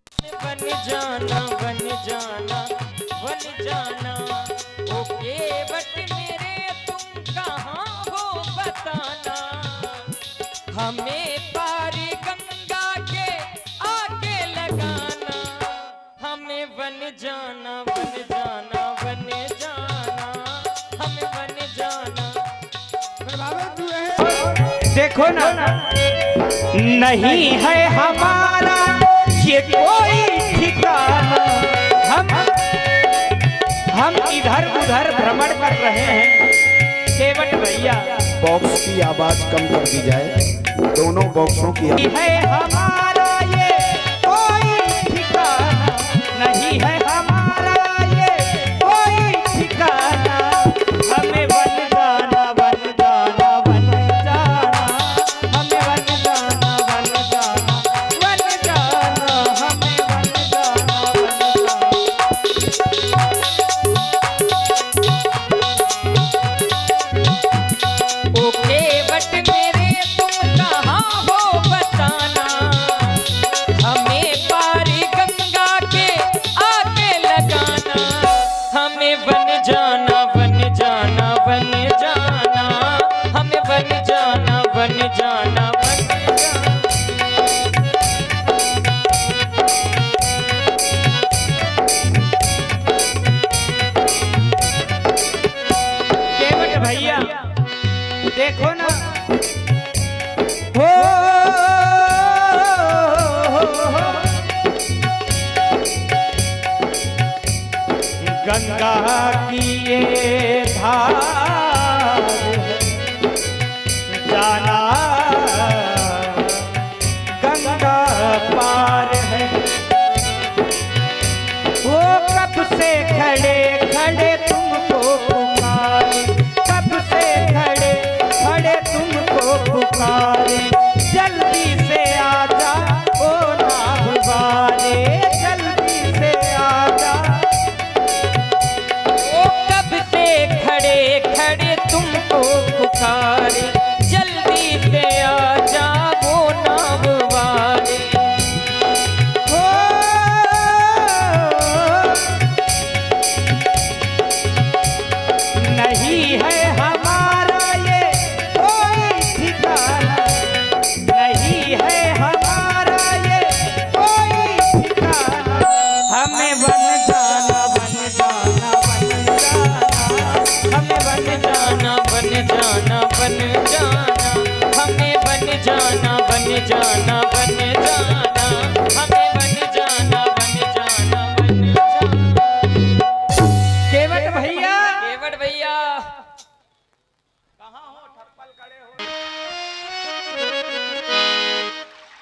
बन जाना बन जाना बन जाना, ओ केवट मेरे तुम कहाँ हो बताना, हमें पारी गंगा के आगे लगाना, हमें बन जाना बन जाना बन जाना, हमें बन जाना। देखो ना, नहीं है हमारा ये कोई ठिकाना, हम इधर उधर भ्रमण कर रहे हैं। केवट भैया, बॉक्स की आवाज कम कर दी जाए, दोनों बॉक्सों की है हमारा ये कोई ठिकाना, नहीं है हमारा ये कोई ठिकाना, हमें बन जाना बन जाना बन जाना, हमें बन जाना बन जाना बन जाना, हमें बन जाना बन जाना। ओ केवट मेरे तुम कहाँ हो बताना, हमें पारी गंगा के आगे लगाना, हमें बन जाना बन जाना बन जाना, हमें बन जाना बन जाना बन जाना। केवट भैया, देखो ना, हो गंगा की ये धार है, जाना गंगा पार है, वो कब से खड़े खड़े तुमको पुकारे, कब से खड़े खड़े तुमको पुकारे, जल्दी से आजा ओ नाव वाले, जल्दी से आजा। ओ कब से खड़े खड़े तुमको पुकारे, जल्दी से आ जाओ नाव वाले। हो नहीं है हमारा ये कोई ठिकाना, नहीं है हमारा ये कोई ठिकाना, हमें बन जाना बन जाना बन जाना, हमें बन जाना बन जाना बन जाना, हमें बन जाना बन जाना बन जाना, हमें बन जाना बन जाना बन जाना। केवट भैया, केवट भैया,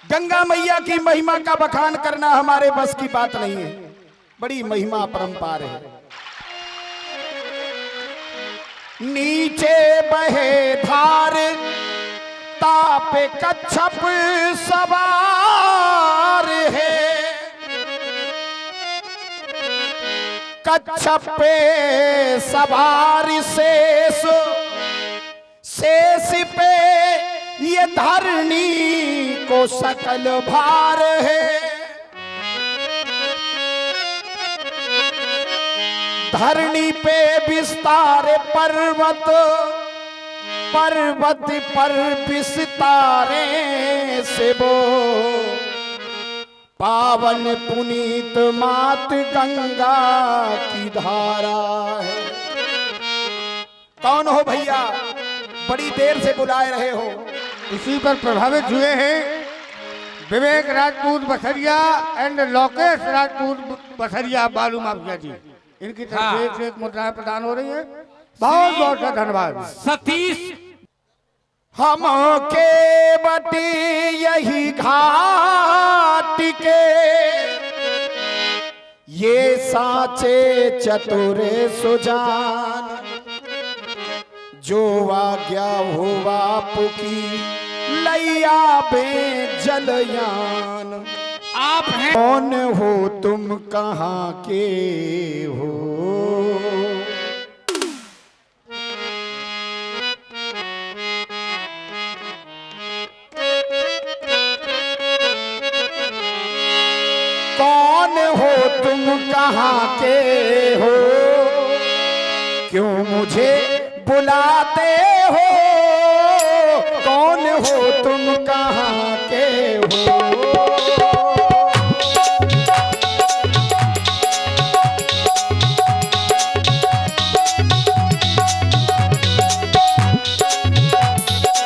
गंगा मैया की महिमा का बखान करना हमारे बस की बात नहीं है, बड़ी महिमा अपरंपार है। नीचे बहे धार तापे कच्छप सवार है, कच्छप पे सवार शेष, शेष पे ये धरणी को सकल भार है, धरणी पे विस्तार पर्वत, पर्वत पर विस्तारे से वो पावन पुनीत मात गंगा की धारा है। कौन हो भैया, बड़ी देर से बुलाए रहे हो? इसी पर प्रभावित हुए हैं विवेक राजपूत बसरिया एंड लोकेश राजपूत बसरिया बालू माफिया जी, इनकी तरफ से एक मुद्राएं प्रदान हो रही है। बहुत बहुत सा धन्यवाद। सतीश, हम के बटी यही घाट के ये साचे चतुरे सुजान, जो आज्ञा हो बापू की लैया बे जलयान। आप हैं कौन हो तुम, कहाँ के हो? कौन तुम कहाँ के हो, क्यों मुझे बुलाते हो, कौन हो तुम कहाँ के हो।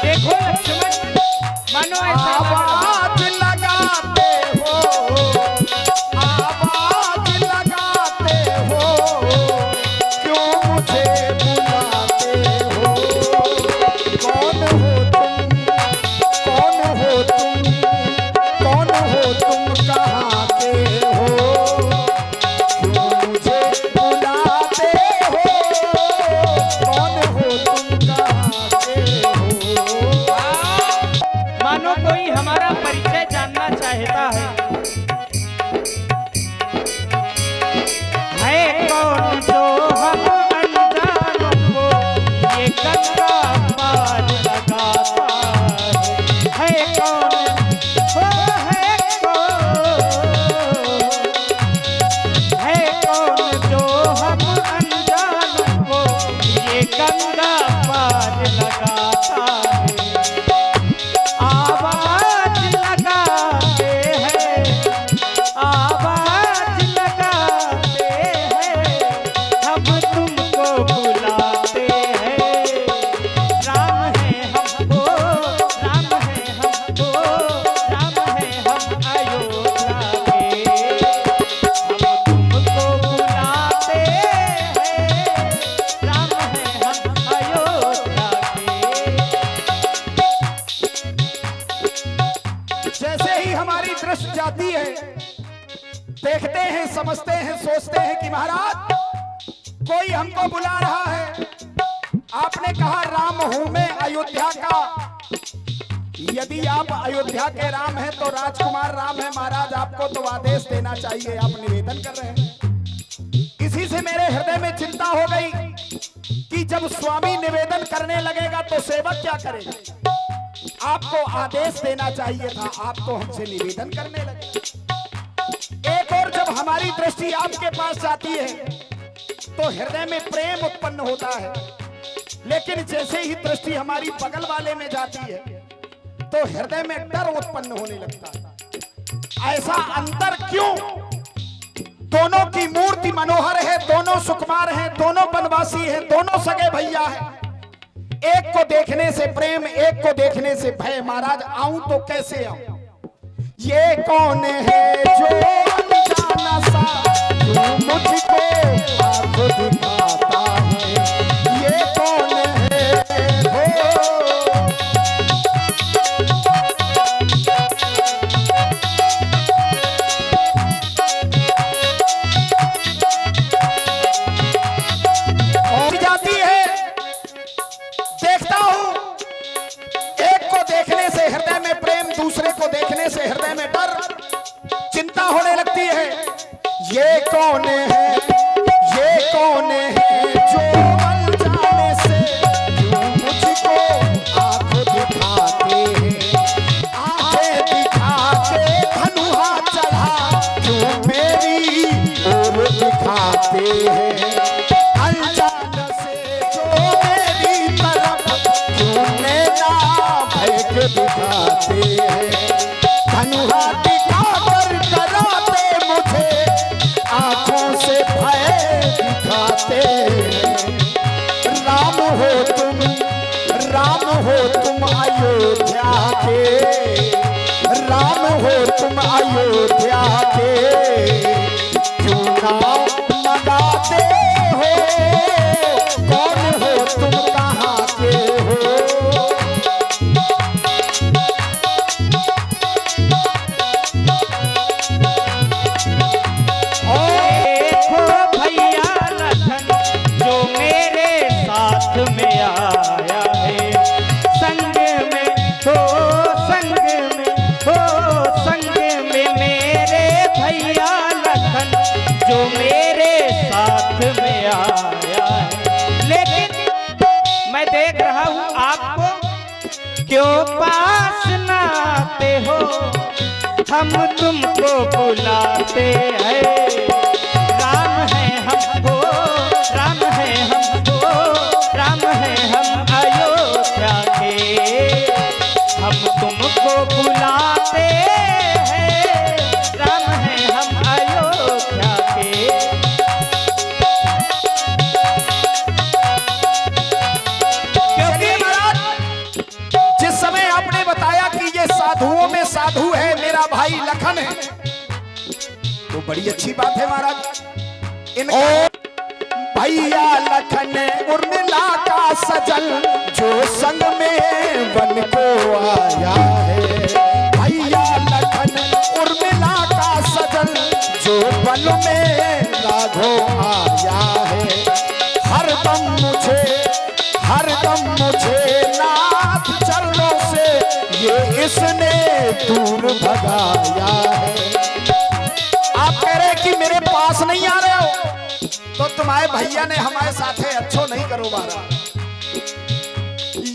देखो लक्ष्मण, मानो ऐसा आवाज लगाते हो, आवाज लगाते हो, क्यों मुझे बुलाते हो, कौन हो तुम, कौन हो तुम, कौन हो तुम कहाँ के हो, क्यों मुझे बुलाते हो, कौन हो तुम कहाँ के हो। मानो कोई हमारा परिचय जानना चाहता है कौन जो हम अनजानों को ये गंगा पार लगाता है कौन, वो है कौन जो हम अनजानों को ये गंगा पार लगाता है। आवाज लगाते हैं, आवाज लगाते हैं, हम तुमको बुलाते हैं। राम है हमको, राम है हमको, राम है हम अयोध्या के, हम तुमको बुलाते हैं। राम है हम अयोध्या के। जैसे ही हमारी दृष्टि जाती है, देखते हैं, समझते हैं, सोचते हैं कि महाराज कोई हमको बुला रहा है। आपने कहा राम हूं मैं अयोध्या का, यदि आप अयोध्या के राम हैं तो राजकुमार राम है महाराज, आपको तो आदेश देना चाहिए, आप निवेदन कर रहे हैं। इसी से मेरे हृदय में चिंता हो गई कि जब स्वामी निवेदन करने लगेगा तो सेवक क्या करेगा। आपको आदेश देना चाहिए था, आप तो हमसे निवेदन करने लगे। एक और जब हमारी दृष्टि आपके पास जाती है तो हृदय में प्रेम उत्पन्न होता है, लेकिन जैसे ही दृष्टि हमारी बगल वाले में जाती है तो हृदय में डर उत्पन्न होने लगता है। ऐसा अंतर क्यों? दोनों की मूर्ति मनोहर है, दोनों सुकुमार हैं, दोनों वनवासी हैं, दोनों सगे भैया हैं। एक को देखने से प्रेम, एक को देखने से भय। महाराज आऊं तो कैसे आऊं? ये कौन है जो अनजाना सा तू मुझको आंख दिखाता है, ये कौन है हो। और जाती है, देखता हूं, एक को देखने से हृदय में प्रेम, दूसरे को देखने से हृदय में डर, चिंता होने लगती है। ये कौन है, ये कौन है जो अनजाने से क्यों मुझको आंख दिखाते हैं, आंखें दिखा के धनुहा चढ़ा क्यों मेरी ओर दिखाते हैं। अनजान से जो मेरी तरफ क्यों नैना फेंक दिखाते हैं, धनुहा दिखा कर डराते मुझे, आंखों से भय दिखाते हैं। राम हो तुम, राम हो तुम अयोध्या के, राम हो तुम अयोध्या के, क्यों नाम लगाते हो, कौन हो तुम कहाँ के हो। देखो भैया लखन जो मेरे साथ में आया है, संग में हो, संग में हो, संग में मेरे भैया लखन जो मेरे साथ में आया है। लेकिन मैं देख रहा हूं आपको, क्यों पास ना आते हो, हम तुमको बुलाते हैं। साधुओं में साधु है, मेरा भाई लखन है, तो बड़ी अच्छी बात है महाराज। इनका भैया लखन उर्मिला का सजल, जो संग में बन को आया है। भैया लखन उर्मिला का सजल, जो बन में राघो आया है। हरदम मुझे नाथ चरणों से ये इसने दूर भगाया है। आप कह रहे कि मेरे पास नहीं आ रहे हो, तो तुम्हारे भैया ने हमारे साथ है, अच्छो नहीं करो बारा।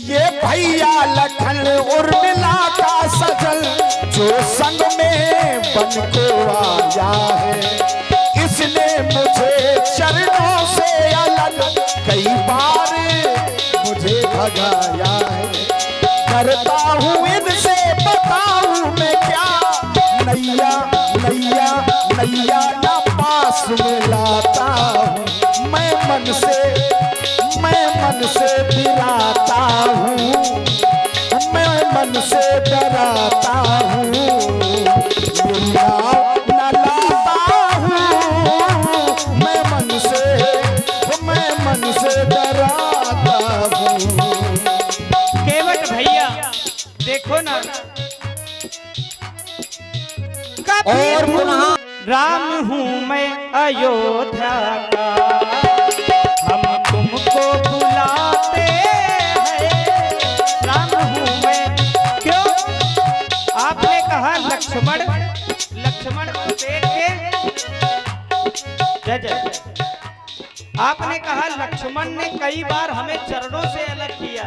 ये भैया लखन उर्मिला का सजल, जो संग में बन को आया है। इसने मुझे चरणों से अलग कई बार मुझे भगाया है। करता हूँ इनसे बताऊँ मैं क्या, नैया नैया नैया ना पास में लाता हूँ। मैं मन से डराता हूँ, मैं मन से डराता हूँ। न लाता हूँ, मैं मन से डराता हूँ। केवट भैया देखो ना, और पुनः राम हूँ मैं अयोध्या का, हम तुमको बुलाते हैं। राम हूँ मैं, क्यों? आपने कहा लक्ष्मण को देख के जय जय। आपने कहा लक्ष्मण ने कई बार हमें चरणों से अलग किया।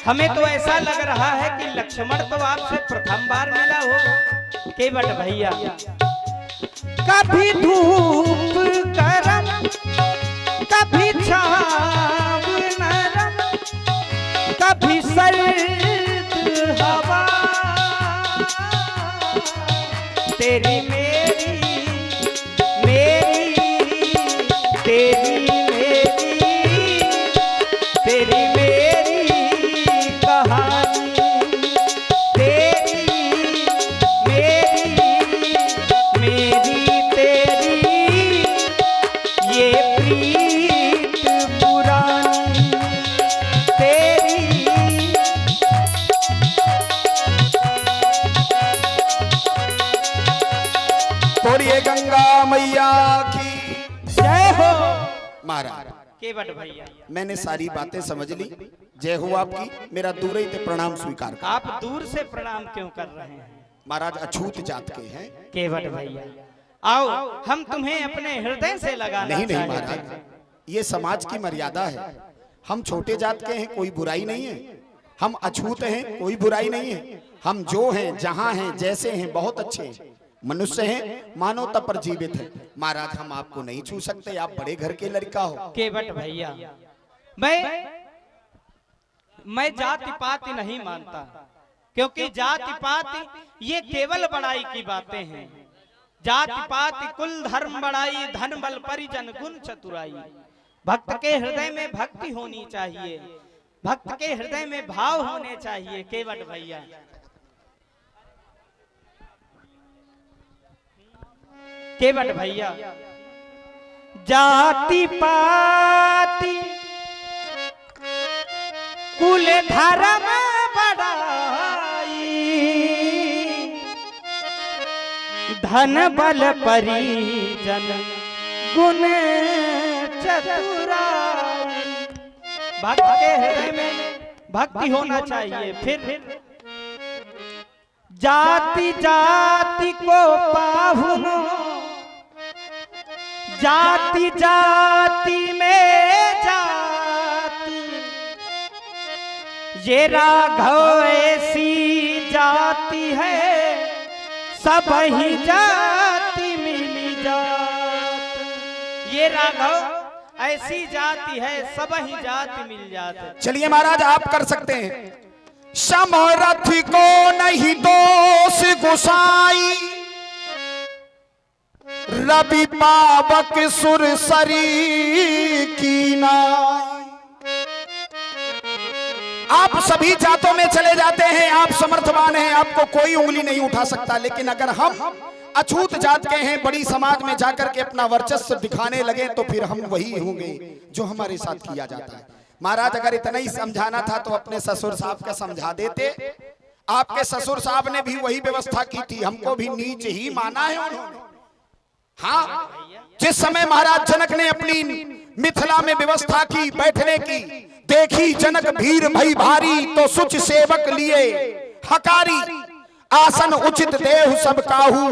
हमें तो ऐसा लग रहा है कि लक्ष्मण तो आपसे प्रथम बार मिला हो। केवट भैया, कभी धूप गरम, कभी छाव नरम, कभी सर्द हवा, तेरी मेरी मेरी तेरी मेरी तेरी मेरी कहानी, तेरी मेरी तेरी ये प्रीत पुरानी, तेरी। बोलिए गंगा मैया की जय हो। महाराज। केवट भैया, मैंने सारी बातें समझ ली, जय हो आपकी। मेरा दूर ही ते प्रणाम स्वीकार कर। आप दूर से प्रणाम क्यों कर रहे हैं? महाराज अछूत जात के हैं। केवट भैया, आओ हम तुम्हें अपने हृदय से लगाना नहीं चाहते महाराज, हैं। ये समाज की मर्यादा है। हम छोटे जात के हैं, कोई बुराई नहीं है। हम अछूत हैं, कोई बुराई नहीं है। हम जो हैं, जहां हैं, जैसे हैं, बहुत अच्छे हैं, मनुष्य हैं, मानवता पर जीवित है। महाराज हम आपको नहीं छू सकते, आप बड़े घर के लड़का हो। केवट भैया, मैं जाति पाति नहीं मानता, क्योंकि जाति पाति ये केवल बड़ाई की बातें हैं। जाति पाति कुल धर्म बड़ाई, धन बल परिजन गुण चतुराई। भक्त के हृदय में भक्ति होनी चाहिए, भक्त के हृदय में भाव होने चाहिए। केवट भैया, केवट भैया, जाति पाति कुल धर्म बड़ाई, धन बल परिजन गुण चतुराई। भक्त के हृदय में भक्ति होना चाहिए। फिर जाति जाति को पाहुनो, जाति जाति में जाति, ये राघव ऐसी जाति है, सब ही जाति मिली जात। ये राघव ऐसी जाति है, सब ही जाति मिल जाती। चलिए महाराज आप कर सकते हैं। समरथ को नहीं दोष गुसाई, रवि पावक सुरसरी की नाई। आप सभी जातों में चले जाते हैं, आप समर्थवान हैं, आपको कोई उंगली नहीं उठा सकता। लेकिन अगर हम अछूत जात के हैं, बड़ी समाज में जाकर के अपना वर्चस्व दिखाने लगे तो फिर हम वही होंगे जो हमारे साथ किया जाता है। महाराज अगर इतना ही समझाना था तो अपने ससुर साहब का समझा देते। आपके ससुर साहब ने भी वही व्यवस्था की थी, हमको भी नीच ही माना है उन्होंने। हाँ, जिस समय महाराज जनक ने अपनी मिथिला में व्यवस्था की बैठने की, देखी जनक भीड़ भई भारी, तो सुच सेवक लिए हकारी, आसन उचित देहु सब काहू,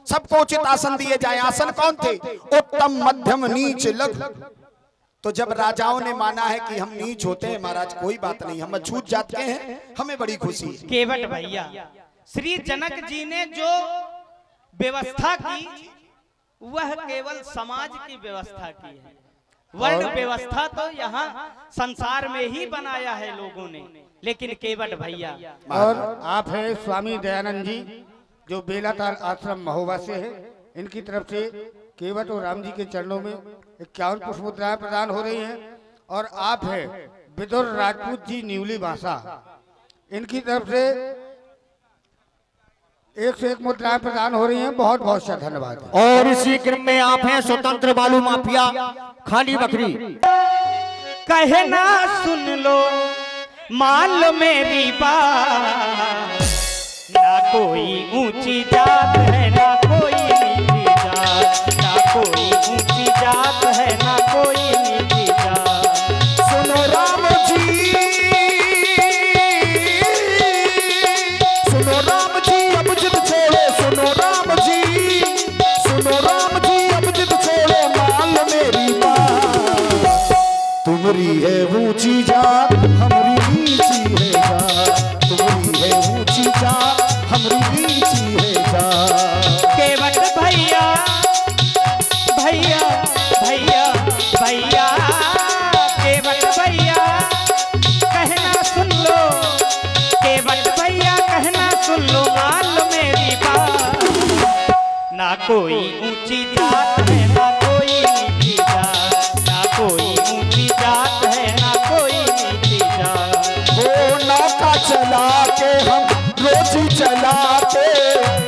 सबको उचित आसन दिए जाए। आसन कौन थे? उत्तम मध्यम नीच लघु। तो जब राजाओं ने माना है कि हम नीच होते हैं, महाराज कोई बात नहीं, हम अछूत जात के हैं, हमें बड़ी खुशी है। केवट भैया, श्री जनक जी ने जो व्यवस्था की वह केवल समाज की व्यवस्था की है। वर्ण व्यवस्था तो यहाँ संसार में ही बनाया है लोगों ने। लेकिन केवट भैया, और आप हैं स्वामी दयानंद जी जो बेलाताल आश्रम महोबा से है, इनकी तरफ से केवट और राम जी के चरणों में 51 पुष्प मुद्राएं प्रदान हो रही हैं। और आप हैं विदुर राजपूत जी न्यूली भाषा, इनकी तरफ से 101 मुद्राएं प्रदान हो रही हैं। बहुत बहुत सा धन्यवाद। और इसी क्रम में आप हैं स्वतंत्र बालू माफिया खाली बकरी। कहना सुन लो मान लो मेरी बात, ना कोई ऊंची जात है ना कोई नीची जात, ना कोई ऊंची जात है ना कोई नीची जात। सुनो राम जी, सुनो राम जी अब जिद छोड़ो, सुनो राम जी, सुनो राम जी अब जिद छोड़ो, मान लो मेरी बात। तुम्हारी है ऊंची जात हमारी नीची है जात, तुम्हारी है ऊंची जात हमारी नीची है जात। केवट भैया भैया भैया भैया, केवट भैया कहना सुन लो, केवट भैया कहना सुन लो, मान लो मेरी बात। ना कोई ऊंची जात है ना कोई नीची जात, ना कोई ऊंची जात है ना कोई नीची जात। वो नौका चला के हम रोजी चलाते,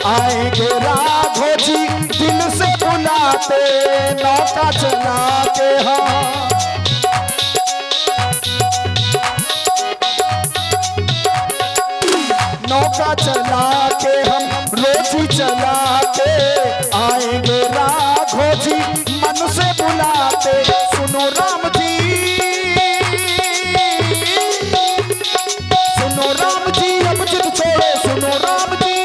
आएंगे राघो जी दिल से बुलाते। नौका चला के हम नौका चला के हम रोजी चलाते, आएंगे राघो जी मन से बुलाते। सुनो राम जी, सुनो राम जी अब जिद छोड़ो, सुनो राम जी,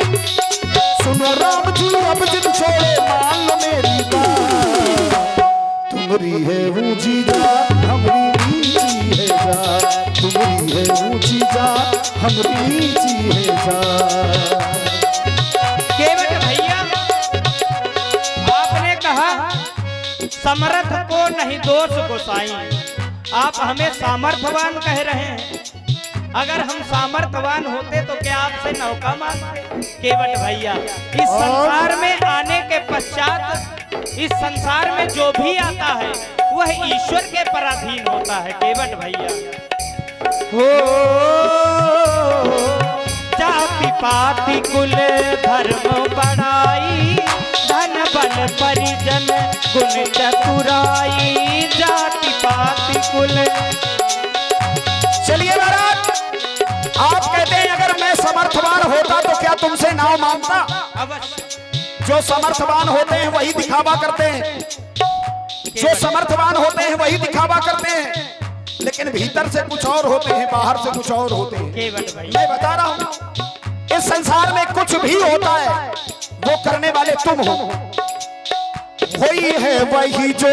सुनो राम जी अब जिद छोड़ो, मान लो मेरी बात। तुम्हारी है ऊंची जात हमारी नीची है जात, तुम्हारी है ऊंची जात हमारी नीची है जात। केवट भैया, आपने कहा समर्थ को नहीं दोष गोसाई, आप हमें सामर्थ्यवान कह रहे हैं। अगर हम सामर्थ्यवान होते तो क्या आपसे नौका मांगते? केवट भैया, इस संसार में आने के पश्चात इस संसार में जो भी आता है वह ईश्वर के पराधीन होता है। केवट भैया हो, जाति पाति कुल धर्म बड़ाई, धन बल परिजन गुण चतुराई, जाति पाति कुल। चलिए महाराज, आप कहते हैं अगर मैं समर्थवान होता तो क्या तुमसे नाव मांगता? अवश्य। जो समर्थवान होते हैं वही दिखावा करते हैं, जो समर्थवान होते हैं वही दिखावा करते हैं, लेकिन भीतर से कुछ और होते हैं, बाहर से कुछ और होते हैं। केवट भैया, मैं बता रहा हूं, इस संसार में कुछ भी होता है वो करने वाले तुम हो। वही है वही जो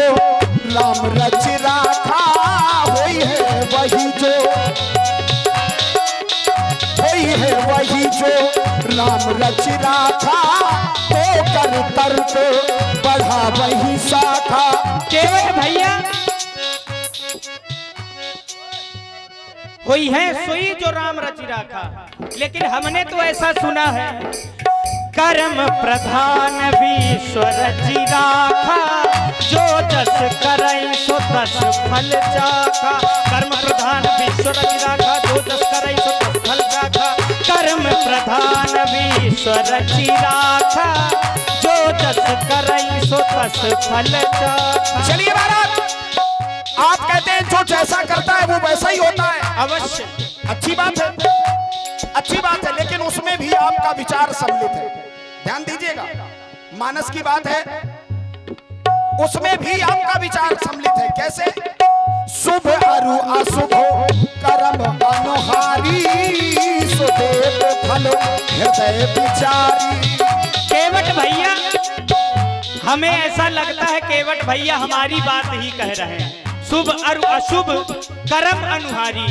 राम रच राखा, वही है वही जो, वही है वही जो राम रच राखा, तो कर तर्क बढ़ा वही शाखा। केवट भैया, कोई है सोई जो राम रचि राखा, लेकिन हमने तो ऐसा सुना है कर्म प्रधान विश्व रचि राखा, जो जस करई सो तस फल चाखा। कर्म प्रधान विश्व रचि राखा, जो जस करई सो तस फल चाखा। कर्म प्रधान विश्व रचि राखा, जो जस करई सो तस फल चाखा। चलिए महाराज, आप कहते हैं जो जैसा करता है वो वैसा ही होता है। अवश्य अच्छी बात है, अच्छी बात है, लेकिन उसमें भी आपका विचार सम्मिलित है। ध्यान दीजिएगा, मानस की बात है, उसमें भी आपका विचार सम्मिलित है। कैसे? शुभ अरु अशुभ कर्म अनुहारी, सुदेव फल हृदय विचारी। केवट भैया, हमें ऐसा लगता है केवट भैया हमारी बात ही कह रहे हैं। शुभ और अशुभ कर्म अनुहारी,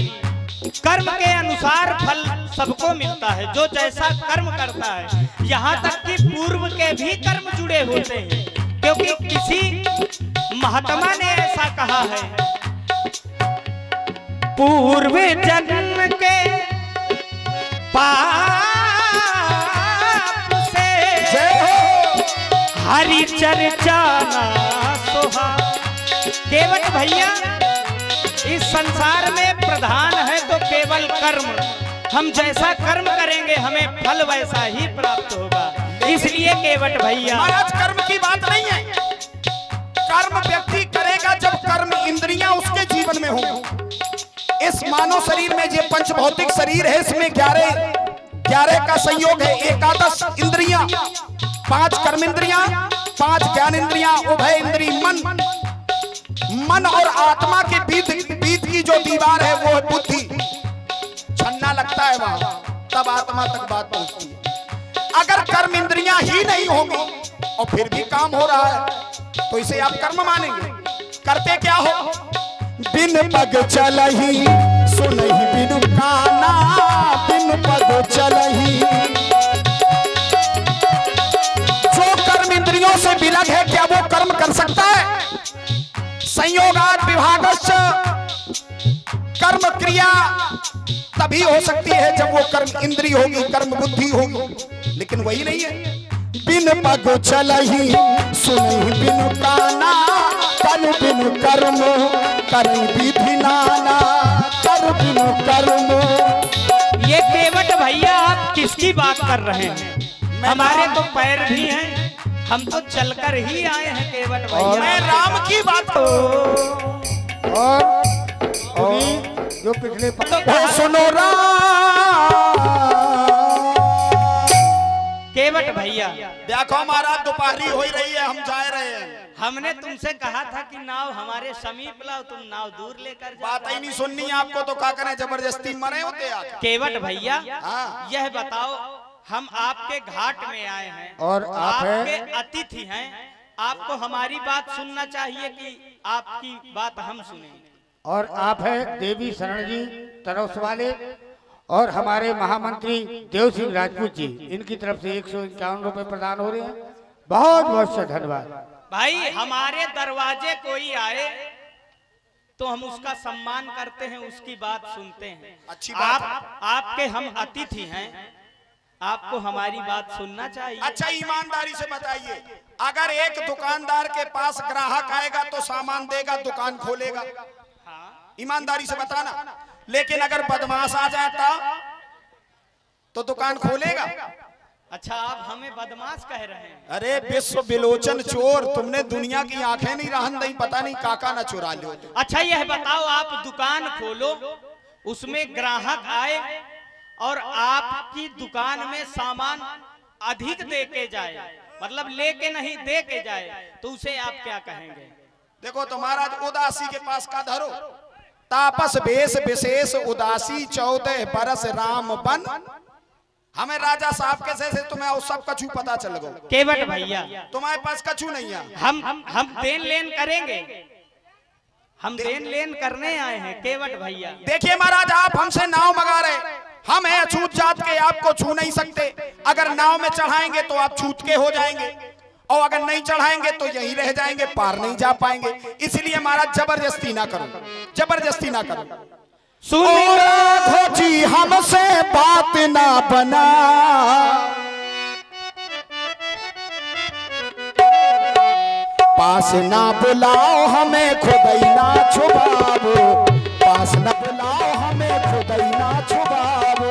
कर्म के अनुसार फल सबको मिलता है, जो जैसा कर्म करता है। यहाँ तक कि पूर्व के भी कर्म जुड़े होते हैं, क्योंकि किसी महात्मा ने ऐसा कहा है, पूर्व जन्म के पाप से हरि चर्चा ना सोहा। केवट भैया, इस संसार में प्रधान है तो केवल कर्म। हम जैसा कर्म करेंगे हमें फल वैसा ही प्राप्त होगा। इसलिए केवट भैया, महाराज कर्म की बात नहीं है। कर्म व्यक्ति करेगा जब कर्म इंद्रियां उसके जीवन में होंगी। इस मानव शरीर में जो पंच भौतिक शरीर है, इसमें 11 का संयोग है। एकादश इंद्रियां, 5 कर्म इंद्रियां, 5 ज्ञान इंद्रियां, उभय इंद्री मन और आत्मा के बीच की जो दीवार है वो है बुद्धि। छन्ना लगता है वहां, तब आत्मा तक बात पहुंचती है। अगर कर्म इंद्रियां ही नहीं होंगी और फिर भी काम हो रहा है तो इसे आप कर्म मानेंगे। करते क्या हो? बिन पग चलही सुनहि बिनु काना, बिन पग चलही। जो कर्म इंद्रियों से विलग है, क्या वो कर्म कर सकता है? संयोगात विभागश्च, कर्म क्रिया तभी हो सकती है जब वो कर्म इंद्री होगी, कर्म बुद्धि होगी, लेकिन वही नहीं है। बिन पग चलही सुनहि बिनु काना, कर बिनु कर्म करई विधि नाना, कर बिनु कर्म। ये केवट भैया आप किसकी बात कर रहे हैं? हमारे तो पैर भी हैं, हम तो चलकर ही आए हैं केवट भैया। मैं राम की बात और जो पिछले सुनो केवट भैया, देखो महाराज, दोपहरी हो ही रही है, हम जा रहे हैं। हमने तुमसे कहा था कि नाव हमारे समीप लाओ, तुम नाव दूर लेकर जाओ। बात ही नहीं सुननी है आपको तो क्या करें, जबरदस्ती मरे होते आप। केवट भैया, हाँ। यह बताओ, हम आपके घाट में आए हैं और आप आपके अतिथि हैं, आपको हमारी बात सुनना चाहिए कि आपकी बात हम सुने। और आप है देवी शरण जी तरफ वाले और हमारे महामंत्री देव सिंह राजपूत जी, इनकी तरफ से 151 रुपए प्रदान हो रहे हैं। बहुत बहुत से धन्यवाद। भाई, हमारे दरवाजे कोई आए तो हम उसका सम्मान करते हैं, उसकी बात सुनते हैं। अच्छी बात आपके हम अतिथि हैं, आपको हमारी बात सुनना चाहिए। अच्छा, ईमानदारी से बताइए, अगर एक दुकानदार के पास ग्राहक आएगा तो सामान देगा, दुकान खोलेगा? हाँ। ईमानदारी से बताना। लेकिन अगर बदमाश आ जाता तो दुकान खोलेगा? अच्छा, आप हमें बदमाश कह रहे हैं? अरे विश्व विलोचन चोर, तुमने दुनिया की आंखें नहीं रहन दई, पता नहीं काका ना चुरा लो। अच्छा, यह बताओ, आप दुकान खोलो, उसमें ग्राहक आए और आपकी दुकान में सामान अधिक दे के जाए, मतलब लेके नहीं दे के जाए, तो उसे आप क्या कहेंगे? देखो तो महाराज, उदासी के पास का धरो, तापस वेश विशेष उदासी 14 बरस राम बन। हमें राजा साहब कैसे से तुम्हें और सब कछु पता चल गो। केवट भैया, तुम्हारे पास कछु नहीं है। हम देन लेन करेंगे, हम देन लेन करने आए हैं केवट भैया। देखिए महाराज, आप हमसे नाव मंगा रहे, हम हैं अछूत जात के, आपको छू नहीं सकते। अगर नाव में चढ़ाएंगे तो आप छूत के हो जाएंगे, और अगर नहीं चढ़ाएंगे तो यहीं रह जाएंगे, पार नहीं जा पाएंगे। इसलिए महाराज जबरदस्ती ना करो, जबरदस्ती ना करो। जी हमसे बात ना बना, पास ना बुलाओ हमें खुदाई ना छुपाओ, पास ना बुलाओ हमें खुदाई ना छुपाओ।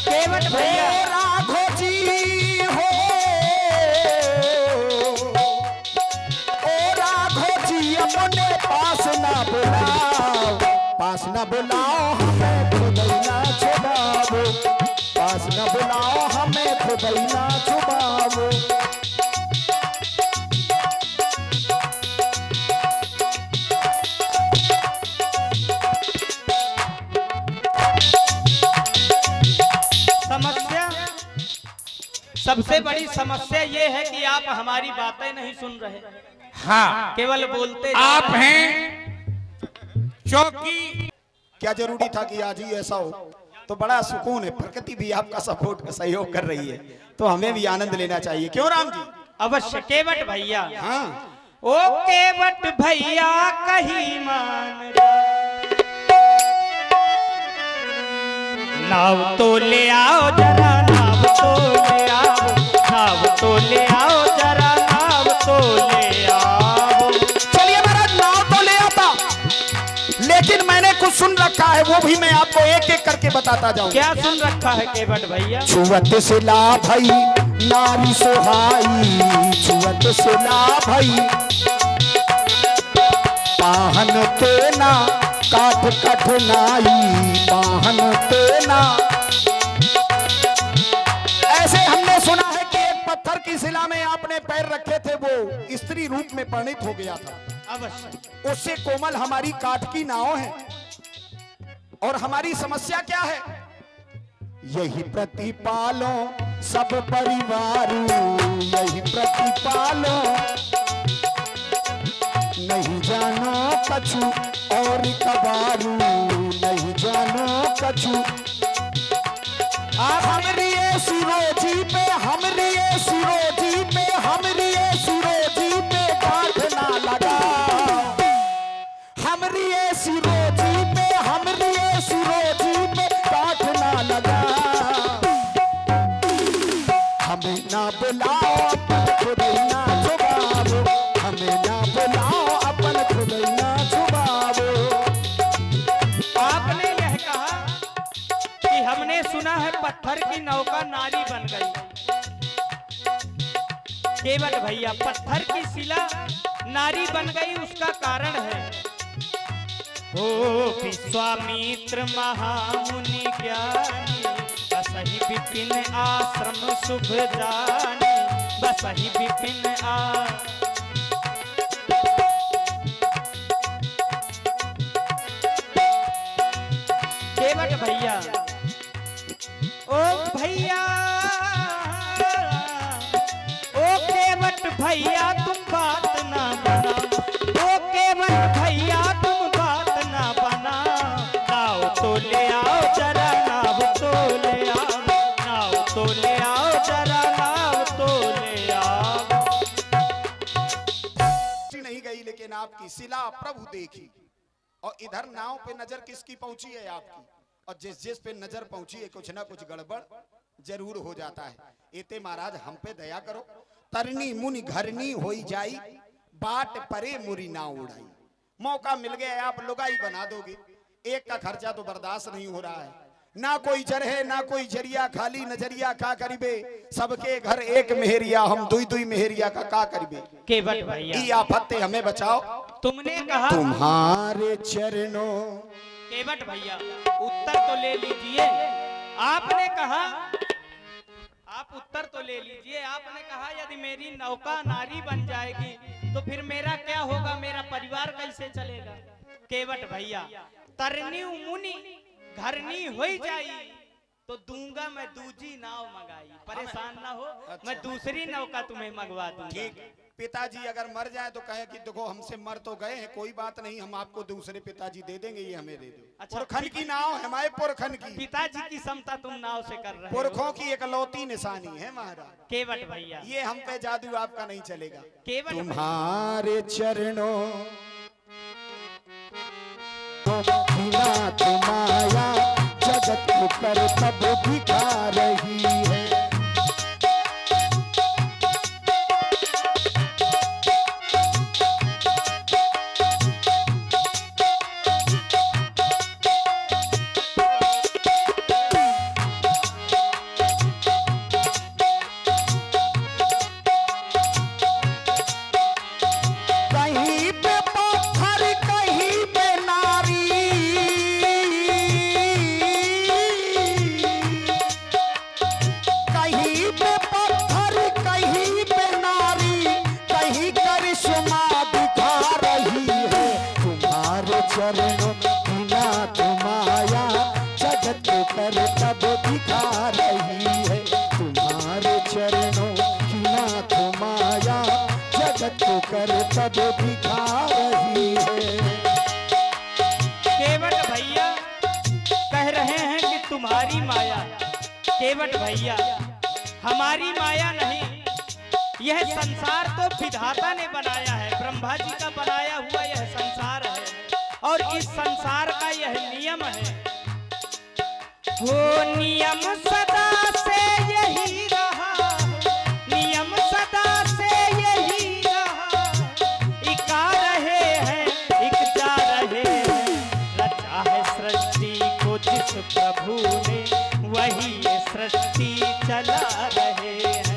केवट भैया राघो जी हो, ओ राघो जी अपने पास ना बुलाओ, पास ना बुलाओ हमें खुदाई ना छुपाओ, पास ना बुलाओ हमें खुदाई ना छुपाओ। समस्या, सबसे बड़ी समस्या ये है कि आप हमारी बातें नहीं सुन रहे, हाँ, केवल बोलते जा आप रहे हैं चौकी। क्या जरूरी था कि आज ही ऐसा हो? तो बड़ा सुकून है, प्रकृति भी आपका सपोर्ट का सहयोग कर रही है, तो हमें भी आनंद लेना चाहिए, क्यों राम जी? अवश्य केवट भैया। हाँ, ओ केवट भैया कहीं मान जा, नाव तो ले आओ जरा, नाव तो ले आओ, नाव तो ले आओ जरा, नाव तो ले आओ। चलिए महाराज नाव तो ले आता, लेकिन मैंने कुछ सुन रखा है, वो भी मैं आपको एक एक करके बताता जाऊं। क्या सुन रखा है केवट भैया? छुअत से ला भई नारी सोहाई, छुअत से ला भई पाहन तेना काठ कठनाई, पाहन तेना। ऐसे हमने सुना है कि एक पत्थर की शिला में आपने पैर रखे थे, वो स्त्री रूप में परिणित हो गया था। अवश्य। उससे कोमल हमारी काठ की नाव है, और हमारी समस्या क्या है? यही प्रतिपालो सब परिवारू, यही प्रतिपालो, नहीं जानो कछु और कबारू, नहीं जानो कछु। हमरी ये सिरोजी पे, हमरी ये सिरोजी पे, हमरी ये सिरोजी पे गांठ ना लगा, हमरी ये सिरोजी पे, हमरी ये सिरोजी पे गांठ ना लगा। हमें ना बुलाओ अपन खुदाई ना छुपाओ, हमें ना बुलाओ अपन खुदाई ना छुपाओ। आपने यह कहा कि हमने सुना है पत्थर की नौका नारी बन गई। केवट भैया, पत्थर की शिला नारी बन गई, उसका कारण है ओ विश्वामित्र महामुनि ज्ञानी, बसहि विपिन आश्रम शुभ जानी, बसहि विपिन केवट भैया, ओ भैया, ओ केवट भैया तुम बात ना बनाओ, ओ केवट भैया तुम बात ना बनाओ, नाव तो ले आओ जरा, नाव तो ले आओ, नाव तो ले आओ जरा, नाव तो ले आओ। नहीं गई, लेकिन आपकी शिला प्रभु देखी, और इधर नाव पे नजर किसकी पहुंची है? आपकी। और जिस जिस पे नजर पहुंची है, कुछ ना कुछ गड़बड़ जरूर हो जाता है। एते महाराज हम पे दया करो, तरनी मुनि घरनी होई जाई, बाट परे मुरी ना उड़ाई। मौका मिल गया, आप लुगाई बना दोगे, एक का खर्चा तो बर्दाश्त नहीं हो रहा है, ना कोई जर है ना कोई जरिया, खाली नजरिया का करीबे, सबके घर एक मेहरिया, हम दुई दुई मेहरिया का करीबे। केवट भैया, ई आफत से हमें बचाओ, तुमने कहा तुम्हारे चरणों। केवट भैया, उत्तर तो ले लीजिए। आपने कहा, आप उत्तर तो ले लीजिए। आपने कहा यदि मेरी नौका नारी बन जाएगी तो फिर मेरा क्या होगा, मेरा परिवार कैसे चलेगा? केवट भैया, तरनी मुनि घरनी होई जाई तो दूंगा मैं दूजी नाव मंगाई, परेशान ना हो। अच्छा। मैं दूसरी नौका तुम्हें मंगवा दूंगा। ठीक, पिताजी अगर मर जाए तो कहे कि देखो हमसे मर तो गए हैं, कोई बात नहीं, हम आपको दूसरे पिताजी दे देंगे, ये हमें दे दो। अच्छा, पुरखन की नाव है, हमारे पुरखन की। पिताजी की समता तुम नाव से कर रहे हो। पुरखों की एकलौती निशानी है महाराज। केवट भैया, ये हम पे जादू आपका नहीं चलेगा। केवट तुम्हारे चरणों को बिना माया जगत पर तब दिखा रही है। कहीं पे पत्थर कहीं पे नारी, कहीं पे पत्थर कहीं पे नारी, कहीं करिश्मा दिखा रही है। तुम्हारे चरणों बिना माया जगत पर तब दिखा रही है। तुम्हारे चरणों बिना माया जगत कर तब दिखा रही है। केवट भैया कह रहे हैं कि तुम्हारी माया, केवट भैया हमारी माया नहीं, यह संसार तो विधाता ने बनाया है, ब्रह्मा जी का बनाया हुआ यह संसार है और इस संसार का यह नियम है। वो नियम सदा से यही रहा, नियम सदा से यही रहा, एक आ रहे हैं एक जा रहे हैं। रचा है सृष्टि को जिस प्रभु ने वही ये सृष्टि चला रहे हैं।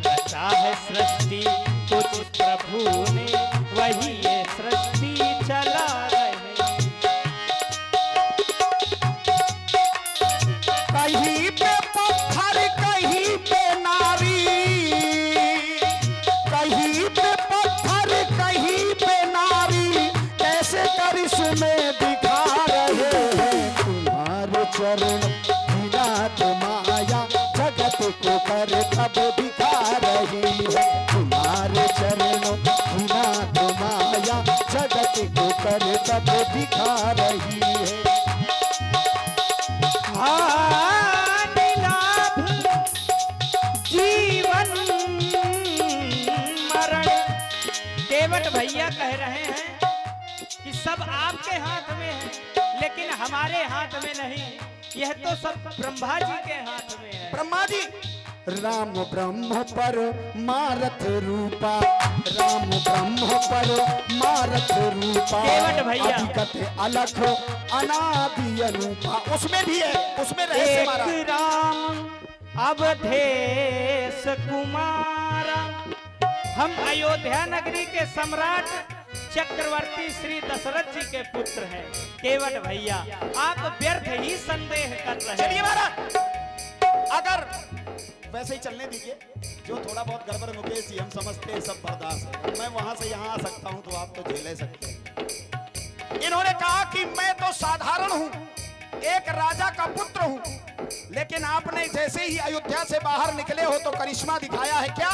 रचा है सृष्टि को जिस प्रभु ने वही ये सृष्टि चला रहे हैं। कहीं पे पत्थर कहीं पे नारी, कहीं पे पत्थर कहीं पे नारी, कैसे करिश्मे दिखा रहे हैं। तुम्हारे चरण बिना माया जगत को कर तब दिखा रही है। तुम्हारे चरणों बिना माया जगत को कर तब दिखा रही है। लाभ जीवन मरण, केवट भैया कह रहे हैं कि सब आपके हाथ में है, लेकिन हमारे हाथ में नहीं, यह तो सब ब्रह्मा जी के हाथ में है। ब्रह्मा जी राम ब्रह्म पर मारत रूपा, राम ब्रह्म पर मारत रूपा, केवट भैया। अधिकत अलख अनादि अनूपा, उसमें भी है, उसमें रहस्य मारा। एक राम अवधेश कुमारा, हम अयोध्या नगरी के सम्राट चक्रवर्ती श्री दशरथ जी के पुत्र हैं। केवट भैया आप व्यर्थ ही संदेह कर रहे हैं। चलिए महाराज, अगर वैसे ही चलने दीजिए, जो थोड़ा बहुत गड़बड़ मुकेश जी हम समझते हैं सब बर्दाश्त है। मैं वहां से यहाँ आ सकता हूँ तो आप तो झेल सकते हैं। इन्होंने कहा कि मैं तो साधारण हूँ, एक राजा का पुत्र हूँ, लेकिन आपने जैसे ही अयोध्या से बाहर निकले हो तो करिश्मा दिखाया है। क्या?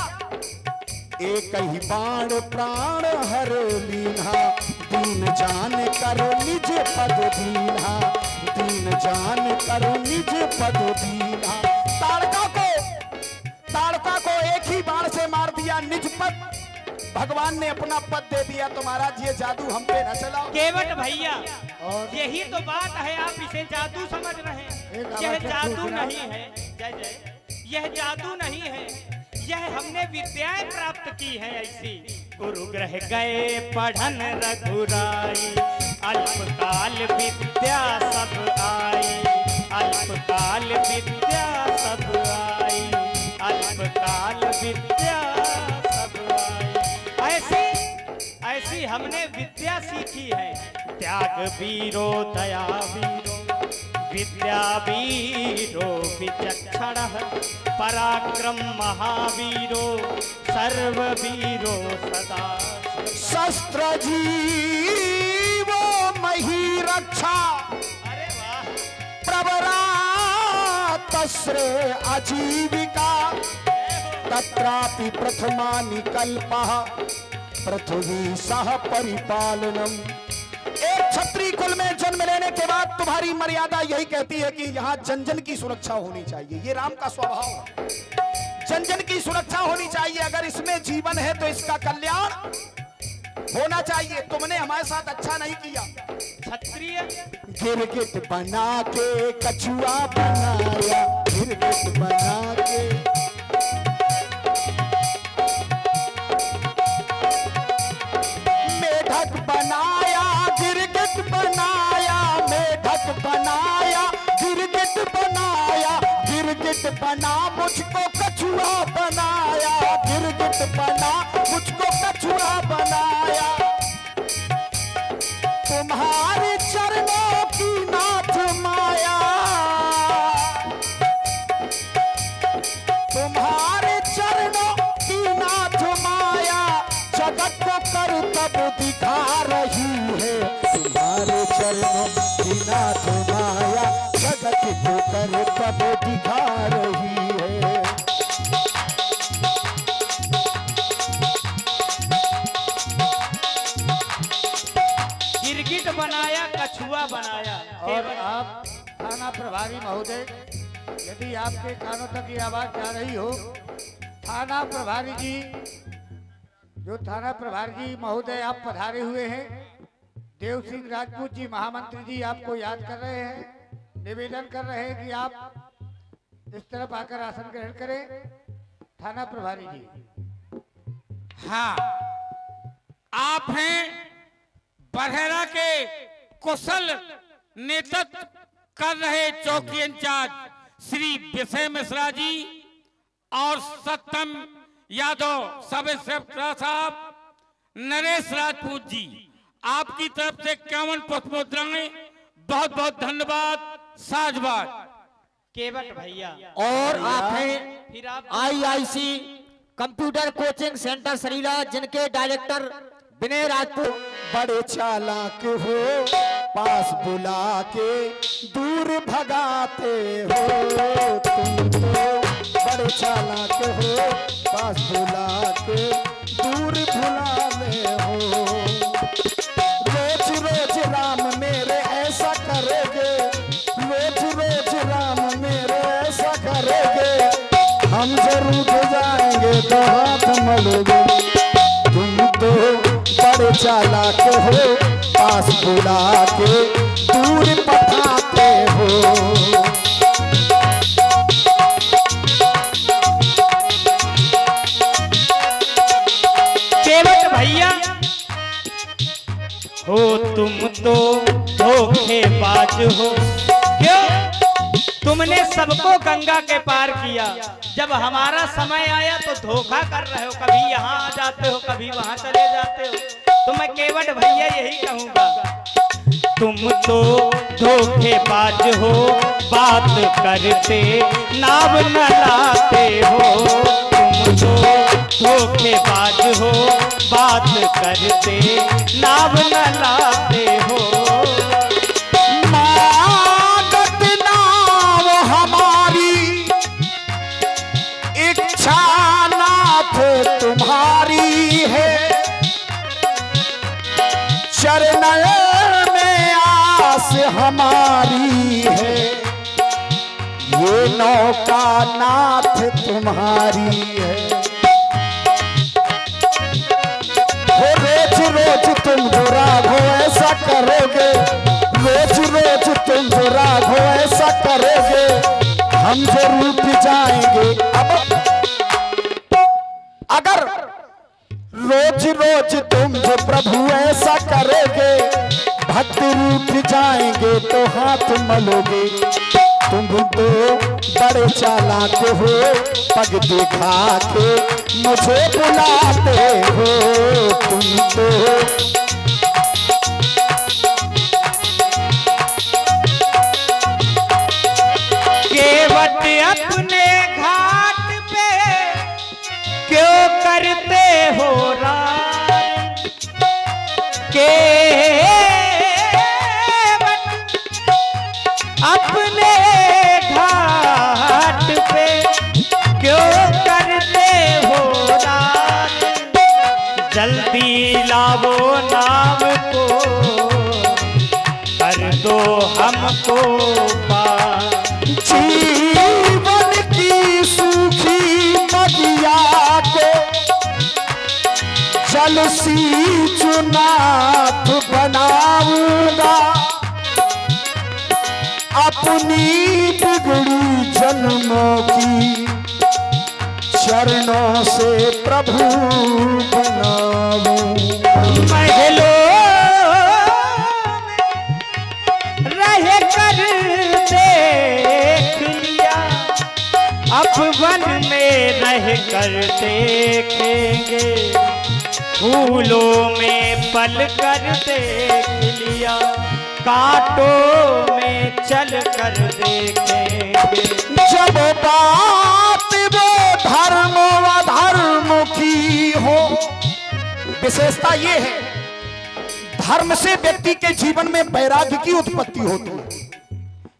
एक ही बाण प्राण हर लीन्हा, दीन जान करो निज पद दीन्हा, दीन जान करो निज पद दीन्हा। ताड़का को एक ही बाण से मार दिया, निज पद, भगवान ने अपना पद दे दिया। तो महाराज ये जादू हम पे न चलाओ। केवट भैया यही तो बात है, आप इसे जादू समझ रहे हैं। यह जादू नहीं है, जय जय, यह जादू नहीं है, यह हमने विद्याएं प्राप्त की है ऐसी। गुरु ग्रह गए पढ़न रघुराई, अल्पकाल विद्या सब आई, अल्पकाल विद्या सब आई, अल्पकाल विद्या सब आई। ऐसी हमने विद्या सीखी है। त्याग वीरो दया वीरो, विद्या वीरो विचक्षण, पराक्रम महावीरो, सर्ववीरो सदा। शस्त्र जीवो मही रक्षा, अरे वाह, प्रवरा तस्रे आजीविका, तत्रापि प्रथमा निकल्पः पृथ्वी सह परिपालनम। एक क्षत्रिय कुल में जन्म लेने के बाद तुम्हारी मर्यादा यही कहती है कि यहाँ जन जन की सुरक्षा होनी चाहिए। ये राम का स्वभाव है, जन जन की सुरक्षा होनी चाहिए। अगर इसमें जीवन है तो इसका कल्याण होना चाहिए। तुमने हमारे साथ अच्छा नहीं किया। क्षत्रिय गिरगिट बना के कछुआ बनाया, गिरगिट बना के मेढक बनाया, गिरगिट बनाया, मेढक बनाया, गिरगिट बनाया, गिरगिट बना मुझको कछुआ बनाया, गिरगिट बना मुझको कछुआ बनाया। तुम्हारे चरणों की नाथ माया, तुम्हारे चरणों की नाथ माया, जगत को करतब दिखा रही है। तुम्हारे चरणों की नाथ माया, जगत को करतब दिखा रही है। गिरगिट बनाया, कछुआ बनाया। और आप थाना प्रभारी महोदय, यदि आपके कानों तक ये आवाज जा रही हो, थाना प्रभारी जी, जो थाना प्रभारी जी महोदय आप पधारे हुए हैं, देव सिंह राजपूत जी महामंत्री जी आपको याद कर रहे हैं, निवेदन कर रहे हैं कि आप इस तरफ आकर आसन ग्रहण करें। थाना प्रभारी जी। हाँ, आप हैं बरहरा के कुशल नेतृत्व कर रहे चौकी इंचार्ज श्री विजय मिश्रा जी और सत्यम यादव सब इंस्पेक्टर साहब नरेश राजपूत जी, आपकी तरफ से 51 पुष्प मुद्राएं, बहुत बहुत धन्यवाद, साधुवाद। केवट भैया और आप हैं फिर आप IIC computer coaching centre Sarila, जिनके डायरेक्टर विनय राजपूत। बड़े चालाक हो, पास बुला के दूर भगाते हो। तुम तो बड़े चालाक हो, पास बुला के दूर भुलाने हो। रोज रोज राम मेरे ऐसा करोगे, रोज रोज राम मेरे ऐसा करोगे, हम जरूर जाएंगे तो हाथ मलोगे। तुम तो बड़े चालाक हो, पास बुला के दूर पठाते हो। केवट भैया हो, तुम तो धोखेबाज हो। क्यों? तुमने सबको गंगा के पार किया, जब हमारा समय आया तो धोखा कर रहे हो। कभी यहाँ आ जाते हो, कभी वहाँ चले जाते हो। तो मैं केवट भैया यही कहूँगा, तुम तो धोखेबाज हो, बात करते नाव न लाते हो। तुम तो धोखेबाज हो, बात करते नाव न लाते हो। मागत नाव हमारी, इच्छा नाथ तुम्हारी है। चरण में आस हमारी है, ये नौका नाथ तुम्हारी है। हो रोज रोज तुम बुरा हो ऐसा करोगे, रोज रोज तुम बुरा हो ऐसा करोगे, हम जरूर भी जाएंगे। अब अगर रोज रोज तुम जो प्रभु ऐसा करोगे, भक्त रूठ जाएंगे तो हाथ मलोगे। तुम तो बड़े चालाक हो, पग दिखा के मुझे बुलाते हो। तुम तो केवट अपने घाट पे क्यों करते हो रात? केवट अपने घाट पे क्यों करते हो रात? जल्दी लावो नाव को, कर दो हमको पार। जीवन की सूखी नदिया को जल सी चुनाथ बनाऊंगा, अपनी बिगड़ी जन्मों की चरणों से प्रभु बनाऊं। महलों में रह कर देख लिया, अब वन में रह कर देखेंगे, फूलों में पल कर देख लिया, कांटों में चल कर देखेंगे। जब बात वो धर्म अधर्म की हो, विशेषता ये है धर्म से व्यक्ति के जीवन में वैराग्य की उत्पत्ति होती है।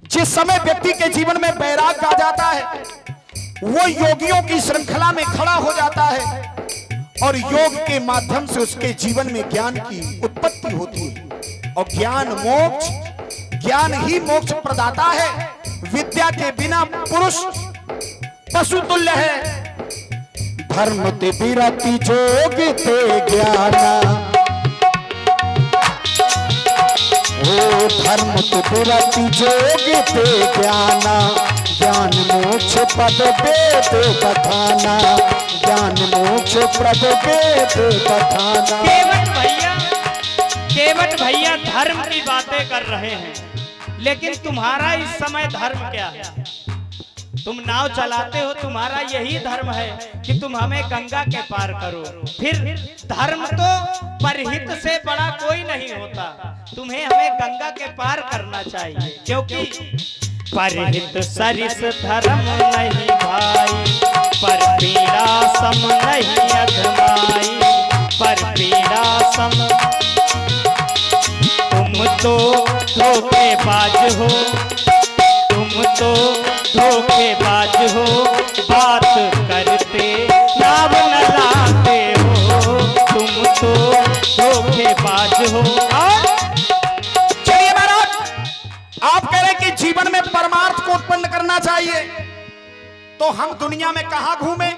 जिस समय व्यक्ति के जीवन में वैराग्य आ जाता है, वो योगियों की श्रृंखला में खड़ा हो जाता है और योग के माध्यम से उसके जीवन में ज्ञान की उत्पत्ति होती है। और ज्ञान मोक्ष, ज्ञान ही मोक्ष प्रदाता है। विद्या के बिना पुरुष पशु तुल्य है। धर्म ते विरति जोग ते ज्ञाना, ओ धर्म ते विरति जोग ते ज्ञाना, ज्ञान मोक्ष पद वेद बखाना, ज्ञान मोक्ष पद वेद बखाना। केवट भैया धर्म की बातें कर रहे हैं, लेकिन तुम्हारा इस समय धर्म क्या है? तुम नाव चलाते हो, तुम्हारा यही धर्म है कि तुम हमें गंगा के पार करो। फिर धर्म तो परहित से बड़ा कोई नहीं होता, तुम्हें हमें गंगा के पार करना चाहिए, क्योंकि परहित सरिस धर्म नहीं भाई, पर पीड़ा सम नहीं अधमाई, पर पीड़ा सम। तुम तो धोखेबाज हो, तुम तो धोखेबाज हो, बात करते नाव न लाते हो, तुम तो धोखेबाज हो। चलिए महाराज, आप कह रहे कि जीवन में परमार्थ को उत्पन्न करना चाहिए, तो हम दुनिया में कहां घूमे?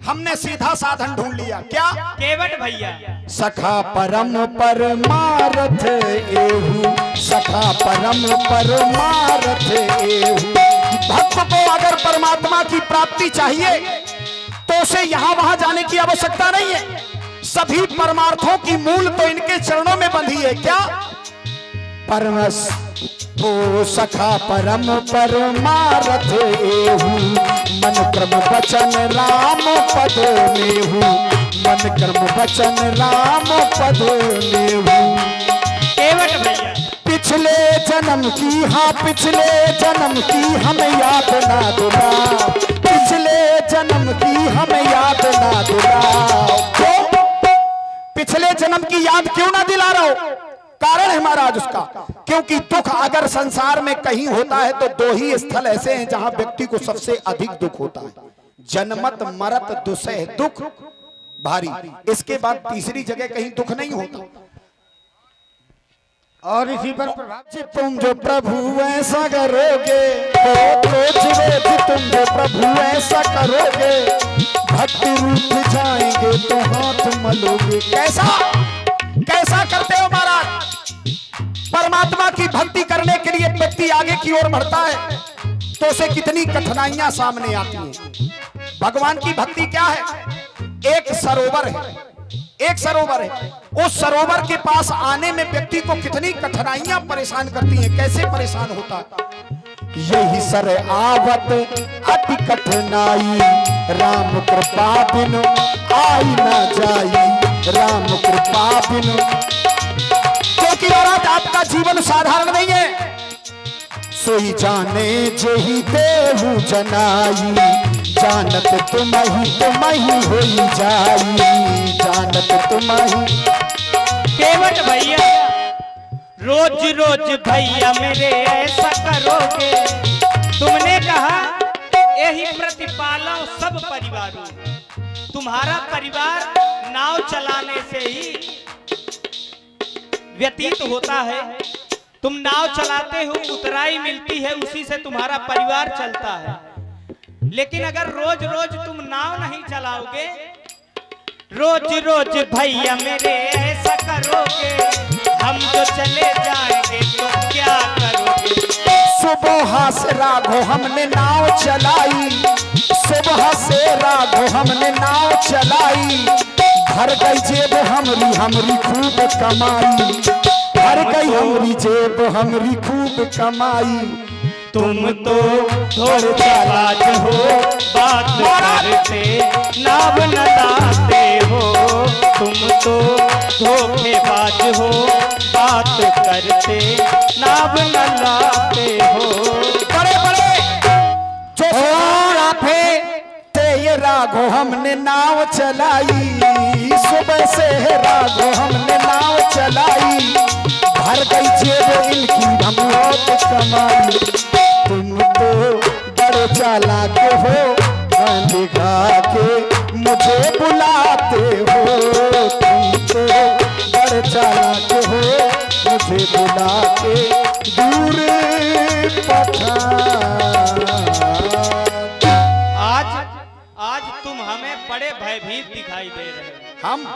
हमने सीधा साधन ढूंढ लिया। क्या? केवट भैया, सखा परम परमार्थ एहू, सखा परम परमार्थ एहू। भक्त को अगर परमात्मा की प्राप्ति चाहिए तो उसे यहां वहां जाने की आवश्यकता नहीं है। सभी परमार्थों की मूल तो इनके चरणों में बंधी है। क्या? परमस ओ सखा परम परमार्थ एहू, मन क्रम वचन राम पद मेहू, मन क्रम वचन राम पद मेहू। केवट भैया, पिछले जन्म की, हाँ पिछले जन्म की हमें याद ना दिलाओ, पिछले जन्म की हमें याद ना दिलाओ। क्यों पिछले जन्म की याद क्यों ना दिला रहा हो? कारण है महाराज उसका, क्योंकि दुख अगर संसार में कहीं होता है तो दो ही स्थल ऐसे हैं जहां व्यक्ति को सबसे अधिक दुख होता है। जन्मत मरत दुसह दुख भारी, इसके बाद तीसरी जगह कहीं दुख नहीं होता। और इसी पर प्रभाव तुम जो प्रभु ऐसा करोगे, तुम जो प्रभु ऐसा करोगे, भक्ति रूठ जाएंगे तो हाथ मलोगे। कैसा कैसा करते हो महाराज? परमात्मा की भक्ति करने के लिए व्यक्ति आगे की ओर बढ़ता है तो उसे कितनी कठिनाइयां सामने आती हैं। भगवान की भक्ति क्या है? एक सरोवर है, एक सरोवर है, उस सरोवर के पास आने में व्यक्ति को कितनी कठिनाइयां परेशान करती हैं। कैसे परेशान होता है? यही सर आवत अति कठिनाई, राम कृपा बिनु आई ना जाई, राम कृपा बिनु। क्योंकि महाराज आपका जीवन साधारण नहीं है। सोई जाने जेहि देहु जनाई, जानत तुम ही होई जाई, जानत तुम ही। केवट भैया, रोज रोज भैया मेरे ऐसा करोगे, तुमने कहा यही प्रतिपालो सब परिवारों। तुम्हारा परिवार नाव चलाने से ही व्यतीत होता है। तुम नाव चलाते हो, उतराई मिलती है, उसी से तुम्हारा परिवार चलता है। लेकिन अगर रोज रोज तुम नाव नहीं चलाओगे, रोज रोज भैया मेरे ऐसा करोगे, हम जो चले जाएंगे तो क्या करोगे। सुबह से राघो हमने नाव चलाई, सुबह से राघो हमने नाव चलाई, भर गई जेब हमरी हमरी खूब कमाई, भर गई हमरी जेब हमरी खूब कमाई। तुम तो धोखेबाज हो, बात करते नाव न लाते हो। तुम तो धोखेबाज हो, बात करते नाव न लाते हो। बड़े बड़े जो राफे ते ये राघो हमने नाव चलाई, सुबह से राघो हमने नाव चलाई, भर गई जेब इनकी हम बहुत कमाई। तुम तो बड़े चालाक हो, दिखा के मुझे बुलाते हो। तुम तो बड़े चालाक हो, मुझे बुला के दूर पठा। आज तुम हमें बड़े भयभीत दिखाई दे रहे हो। हम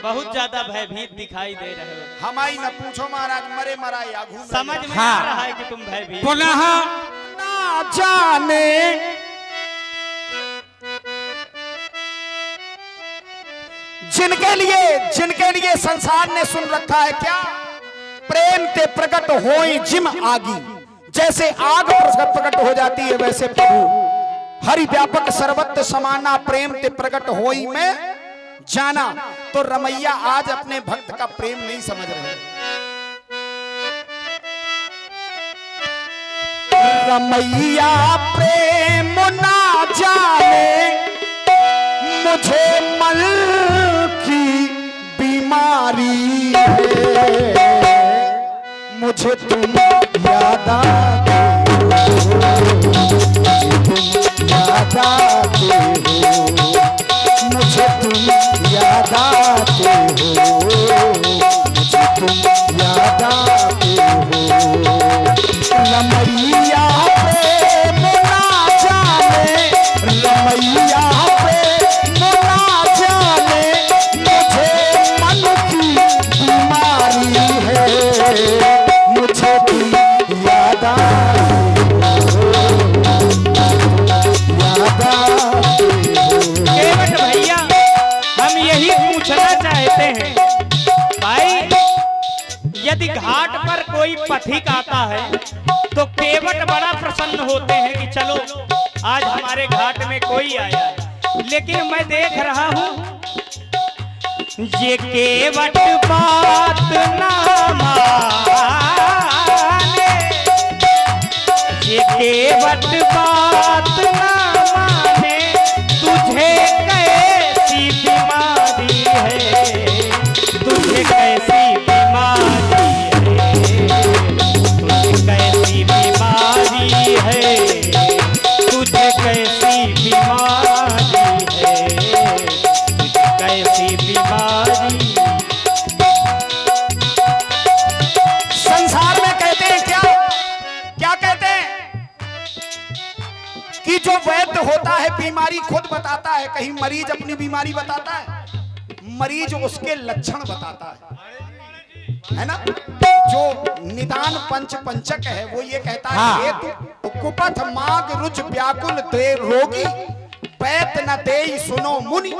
बहुत ज्यादा भयभीत दिखाई दे रहे हो। हमारी न पूछो महाराज, मरे मरा या घूम समझ में हाँ। आ रहा है कि तुम भयभीत। पुनः ना जाने जिनके लिए संसार ने सुन रखा है क्या, प्रेम ते प्रकट होई जिम आगी। जैसे आग प्रकट हो जाती है वैसे प्रभु हरि व्यापक सर्वत्र समाना, प्रेम ते प्रकट होई में जाना। तो रमैया आज अपने भक्त का प्रेम नहीं समझ रहे। रमैया प्रेम ना जाने, मुझे मन की बीमारी है, मुझे तुम याद आते हो, याद आते हो, मुझे तुम याद आते हो, मुझे तुम याद आते हो। रमैया प्रेम ना जाने, रमैया प्रेम ना जाने, मुझे मन की बीमारी है, मुझे तुम याद आते हो, याद आते हो। केवट भैया, हम यही पूछना चाहते हैं भाई, यदि घाट पर कोई पथिक आता है तो केवट बड़ा प्रसन्न होते हैं कि चलो आज हमारे घाट में कोई आया है। लेकिन मैं देख रहा हूँ ये केवट बात ना माने, ये केवट बात ना माने, तुझे कैसी बीमारी है, तुझे कैसी बीमारी है, तुझे कैसी बीमारी है, तुझे कैसी बीमारी है, तुझे कैसी बीमारी। संसार में कहते हैं क्या क्या कहते हैं कि जो वैद्य होता है बीमारी खुद बताता है, कहीं मरीज अपनी बीमारी बताता है, मरीज उसके लक्षण बताता है ना। जो निदान पंचक है वो ये कहता है हेतु कुपथ माग रुच व्याकुल दे रोगी, वैद्य न दे सुनो मुनि।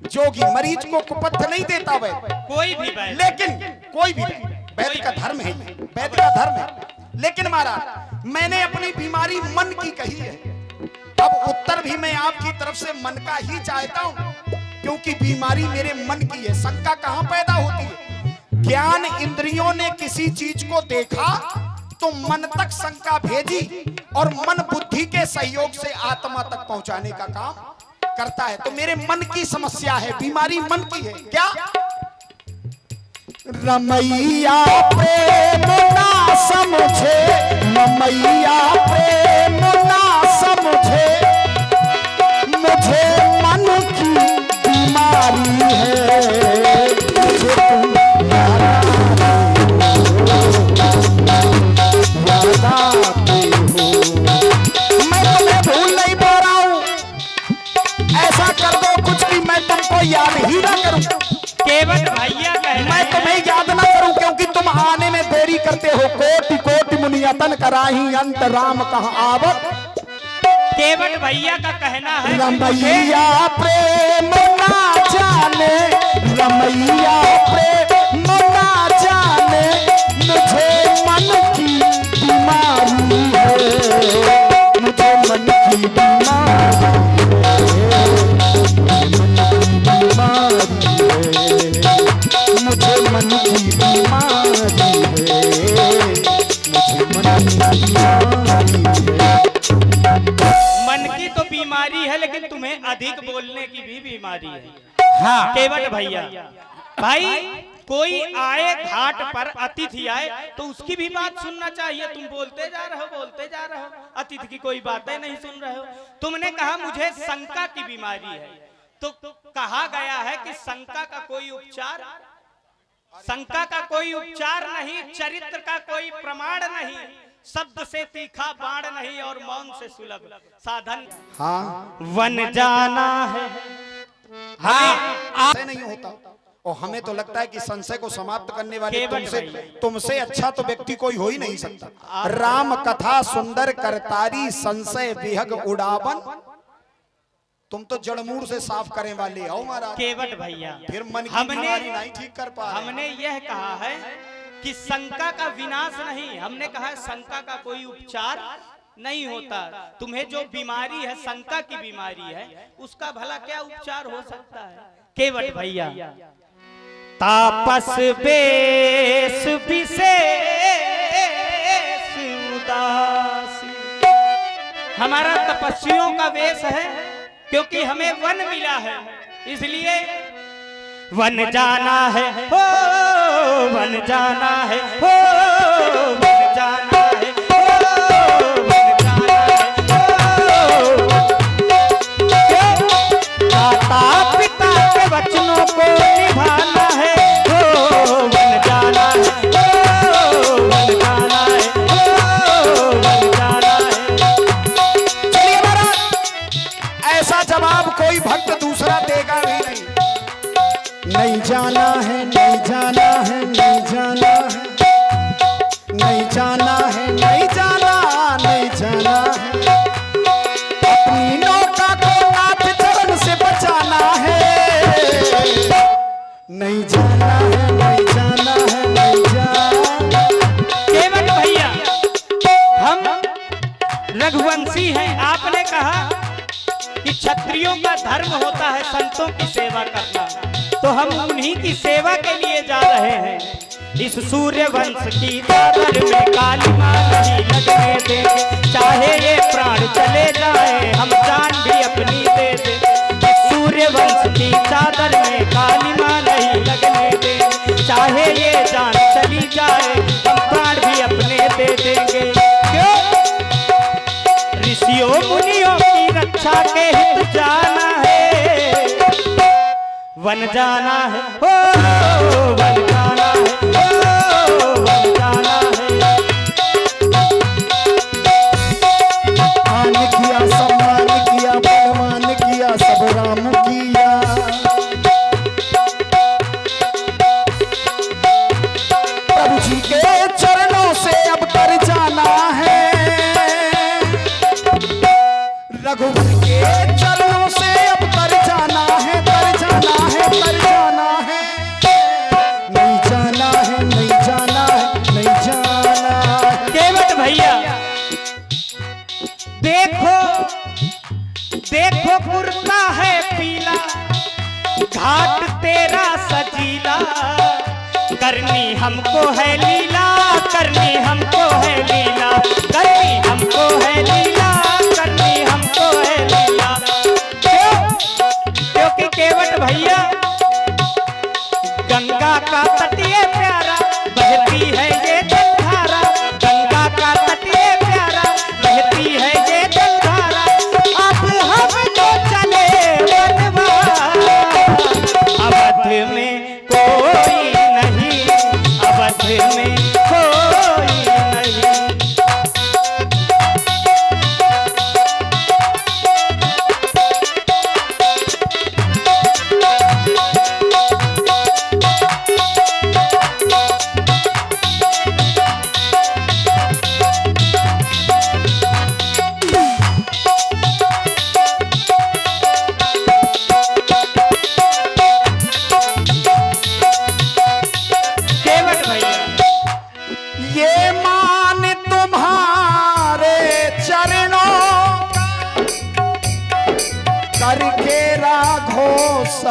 जोगी मरीज को कुपथ नहीं देता वैद्य, कोई भी वैद्य, लेकिन कोई भी वैद्य का धर्म है, वैद्य का धर्म है। लेकिन महाराज मैंने अपनी बीमारी मन की कही है, अब उत्तर भी मैं आपकी तरफ से मन का ही चाहता हूं, क्योंकि बीमारी मेरे मन की है। शंका कहां पैदा होती है? ज्ञान इंद्रियों ने किसी चीज को देखा तो मन तक शंका भेजी और मन बुद्धि के सहयोग से आत्मा तक पहुंचाने का काम करता है। तो मेरे मन की समस्या है, बीमारी मन की है। क्या? रमैया प्रेम ना समझे, रमैया प्रेम ना समझे, मुझे मन की बीमारी है, मुझे तुम याद आते हो। मैं तुम्हें भूल नहीं पा रहा हूं, ऐसा कर दो कुछ भी मैं तुमको याद हो कोटि कोटि मुनियतन कराही अंत राम कहाँ आवत। केवट भैया का कहना है कि मुझे रमैया प्रेम ना जाने, रमैया प्रेम ना जाने, मुझे मन की बीमारी है, मुझे मन की बीमारी है, मुझे मन की बीमारी है, मुझे मन की बीमारी है। मन की तो बीमारी है लेकिन तुम्हें अधिक बोलने की भी बीमारी है। हाँ केवट भैया भाई, कोई आए घाट पर अतिथि आए तो उसकी भी बात सुनना चाहिए। तुम बोलते जा रहे हो, अतिथि की कोई बातें नहीं सुन रहे हो। तुमने कहा मुझे शंका की बीमारी है, तो कहा गया है कि शंका का कोई उपचार, शंका का कोई उपचार नहीं, चरित्र का कोई प्रमाण नहीं, शब्द से तीखा बाण नहीं और मौन से सुलभ साधन। हाँ वन जाना है। हाँ, नहीं होता। और हमें तो लगता है कि संशय को समाप्त करने वाले तुमसे अच्छा तो व्यक्ति कोई हो ही नहीं सकता। राम कथा सुंदर करतारी, संशय विहग उड़ावन। तुम तो जड़मूड़ से साफ करने वाले हो महाराज। केवट भैया फिर मन की बीमारी नहीं ठीक कर पा रहे। हमने यह कहा है कि शंका का विनाश नहीं, हमने कहा है शंका का कोई उपचार नहीं होता। तुम्हें जो बीमारी है, शंका की बीमारी है, उसका भला क्या उपचार हो सकता है। केवट भैया तापस बेस विशेष उदासी, हमारा तपस्वियों का वेश है क्योंकि हमें वन मिला है, इसलिए वन जाना है हो, वन जाना है हो, वन जाना है हो, वन जाना है हो। माता पिता के वचनों को निभाना है हो, वन जाना है हो, वन जाना है हो, वन जाना है। चलिए महाराज, ऐसा जवाब कोई भक्त दूसरा देगा भी नहीं। नहीं जाना है, नहीं जाना है, नहीं जाना है, नहीं जाना है, नहीं जाना, नहीं जाना है। अपनी नौका को नाथ चरण से बचाना है। नहीं जाना है, नहीं जाना है, नहीं जाना। केवट भैया हम रघुवंशी हैं। आपने कहा कि क्षत्रियों का धर्म होता है संतों की सेवा करना, तो हम उन्हीं की सेवा के लिए जा रहे हैं। इस सूर्य वंश की चादर में काली मां नहीं लगने देंगे, चाहे ये प्राण चले जाए हम जान भी अपनी दे दे। इस सूर्य वंश की चादर में काली मां नहीं लगने देंगे, चाहे ये जान चली जाए हम प्राण भी अपने दे देंगे। क्यों? ऋषियों मुनियों की रक्षा के हित जाना है, वन जाना है हो, वन जाना है हो, वन जाना है। मान किया, सम्मान किया, बलवान किया, सब राम किया। प्रभु जी के चरणों से अब कर जाना है, रघुवर के चरणों से अब कर जाना है, कर जाना है, कर जाना है। नहीं जाना है, नहीं जाना है, नहीं जाना है। केवट भैया देखो देखो कुर्ता है पीला, घाट तेरा सजीला, करनी हमको है लीला, करनी हमको है लीला, करनी हमको है लीला, करनी हमको है लीला। क्योंकि केवट भैया गंगा का तटीय प्यारा बहती है ये जलधारा, गंगा का तटीय प्यारा बहती है ये जलधारा। अब हम तो चले वनवास, अवध में कोई नहीं, अवध में कोई नहीं।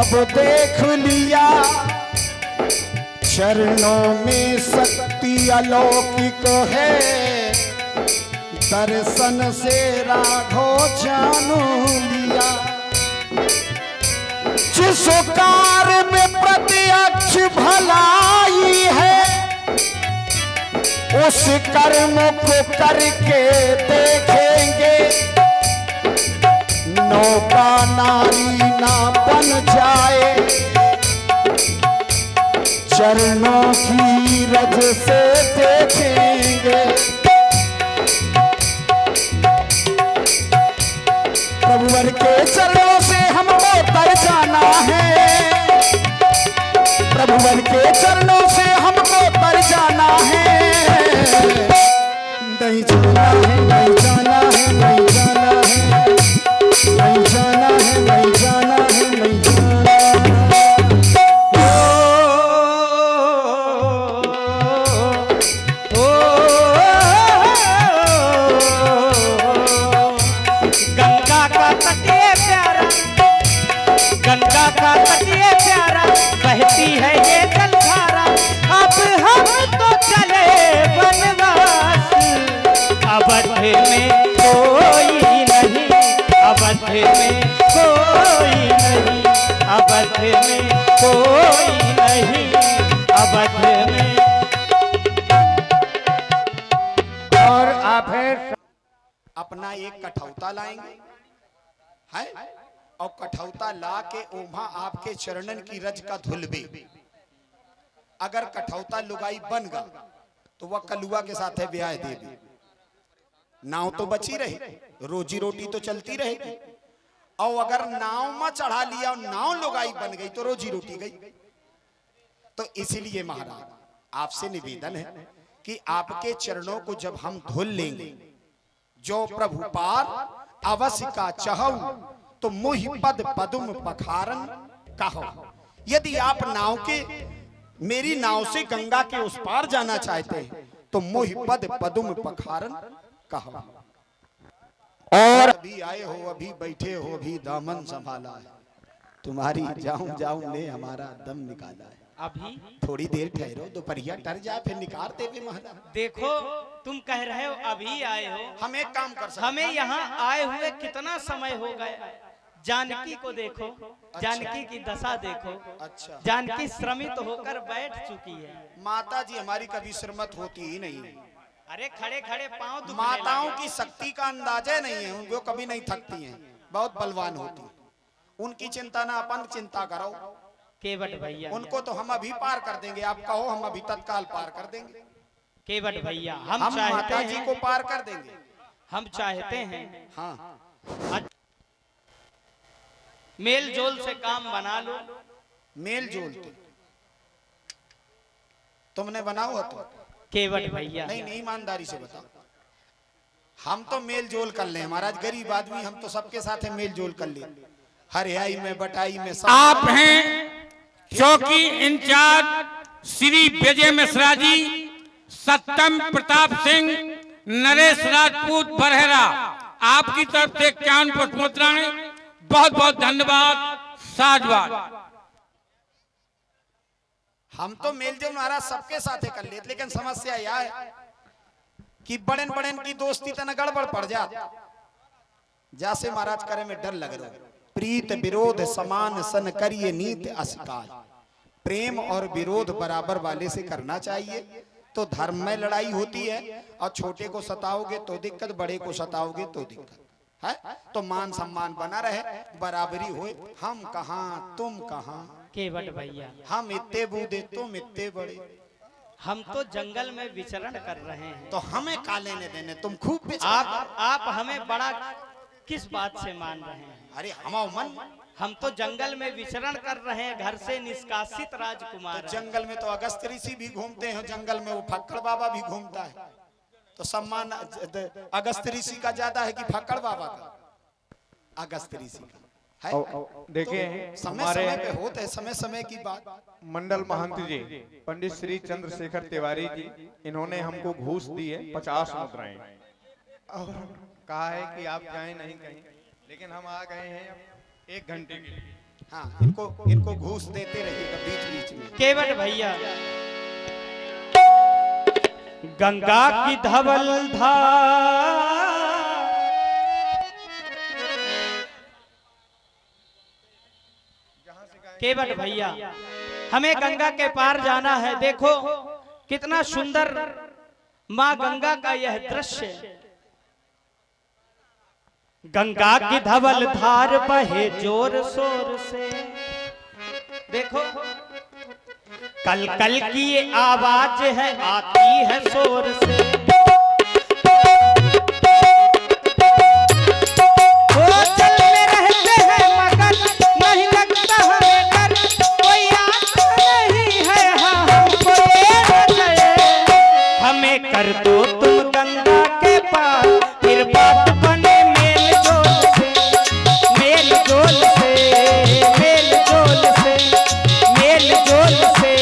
सब देख लिया, चरणों में शक्ति अलौकिक है, दर्शन से राघव जानू लिया। जिस कार्य में प्रत्यक्ष भलाई है, उस कर्म को करके देखेंगे, नौका नारी ना बन जाए, चरणों की रज से देखेंगे। प्रभुवर के चरणों से हमको तर जाना है, प्रभुवर के चरणों से हमको तर जाना है। नहीं जाना है, नहीं जाना है, नहीं जाना है, नहीं जाना है, नहीं जाना है, नहीं जाना गंगा का तटीय प्यारा, गंगा का तटीय प्यारा, बहती है ये जलधारा। अब हम तो चले वनवास, अवध में कोई नहीं, अवध में कोई नहीं, अवध में कोई नहीं, अवध में। और आप है अपना एक कठौता लाएंगे है, और कठौता ला के ओमा आपके चरणन की रज का धुलबे। अगर कठौता लुगाई बन गा तो वह कलुआ के साथ है ब्याह देवी। नाव तो बची रही, रोजी रोटी तो चलती रहेगी। और अगर नाव में चढ़ा लिया और नाव लुगाई बन गई तो रोजी रोटी गई। तो इसलिए महाराज आपसे निवेदन है कि आपके चरणों को जब हम धुल लेंगे, जो प्रभु पार अवश्य का चहु, तो मुहि पद पदुम पखारन कहो। यदि आप नाव के, मेरी नाव से गंगा के उस पार जाना चाहते हैं तो मुहि पद पदुम पखारन कहो। और अभी आए हो, अभी बैठे हो, अभी दामन संभाला है, तुम्हारी जाऊं जाऊं ने हमारा दम निकाला है। अभी थोड़ी देर ठहरो, दोपहरिया टर जाए फिर निकाल देवे महाराज। देखो, तुम कह रहे हो अभी आए हो, हम एक काम कर सकते, हमें यहाँ आए हुए कितना समय हो गया। जानकी को देखो, जानकी की दशा देखो। अच्छा, जानकी श्रमित होकर बैठ चुकी है। माता जी हमारी कभी श्रमत होती ही नहीं है। अरे खड़े खड़े पांव दुखने माताओं लगे। की शक्ति का अंदाजा नहीं है, वो कभी नहीं थकती हैं, बहुत बलवान होती हैं। उनकी चिंता ना अपन चिंता करो, केवट भैया, उनको तो हम अभी पार कर देंगे। आप कहो हम अभी तत्काल पार कर देंगे। केवट भैया, हम चाहते माता जी हैं, को पार कर देंगे। हम चाहते हैं हाँ, मेल जोल से काम बना लो। मेल जोल तुमने बनाओ हो तो केवट भैया, नहीं, नहीं, ईमानदारी से बताओ। हम तो मेल जोल कर ले महाराज, गरीब आदमी, हम तो सबके साथ है मेल जोल कर ले, हरियाई में बटाई में सब। आप हैं चौकी इंचार्ज श्री विजय मिश्रा जी, सत्यम प्रताप सिंह, नरेश राजपूत बरहेरा, आपकी तरफ से 51 पुष्पोत्तराएं। बहुत बहुत धन्यवाद, साधुवाद। हम तो मेल जोल महाराज सबके साथ है कर ले, लेकिन समस्या यह है कि बड़न बड़न की दोस्ती तना गड़बड़ पड़ जात। जैसे महाराज करे में डर लग रहा है। प्रीत विरोध समान सन करिए नीत अस्काय। प्रेम और विरोध बराबर वाले से करना चाहिए, तो धर्म में लड़ाई होती है। और छोटे को सताओगे तो दिक्कत, बड़े को सताओगे तो दिक्कत है। तो मान सम्मान बना रहे, बराबरी होए। हम कहाँ तुम कहाँ, केवट भैया, हम इतने बूढ़े तुम इतने बड़े, हम तो जंगल में विचरण कर रहे हैं। तो हमें का लेने देने, तुम खूब आप हमें बड़ा किस बात से मान रहे हैं? अरे हमाओ मन, हम तो जंगल में विचरण कर रहे हैं, घर से निष्कासित राजकुमार तो हैं। जंगल में तो अगस्त ऋषि भी घूमते हैं, जंगल में वो फक्कड़ बाबा भी घूमता है। तो सम्मान अगस्त ऋषि का ज्यादा है कि फक्कड़ बाबा का? अगस्त ऋषि का है। देखिए तो समय हमारे समय पे होते हैं, समय समय की बात। मंडल महंत जी पंडित श्री चंद्रशेखर तिवारी जी, इन्होंने हमको घूस दी है 50 मुद्राएं, और कहा है कि आप जाएं नहीं कहीं, लेकिन हम आ गए हैं 1 घंटे के लिए। हाँ, इनको घूस देते रहिएगा बीच बीच में। केवट भैया, गंगा की धवल धार, केवट भैया हमें गंगा के पार जाना है। देखो कितना सुंदर माँ गंगा का यह दृश्य। गंगा की धवल धार बहे जोर शोर से, देखो कल कल की ये आवाज है आती है शोर से। वो चल में रहते हैं मगर नहीं लगता हमें डर, कोई आता नहीं है हाँ हमको ये नजर। हमें कर दो तुम गंगा के पार, फिर बात बने मेल जोल से, मेल जोल से, मेल जोल से, मेल जोल से,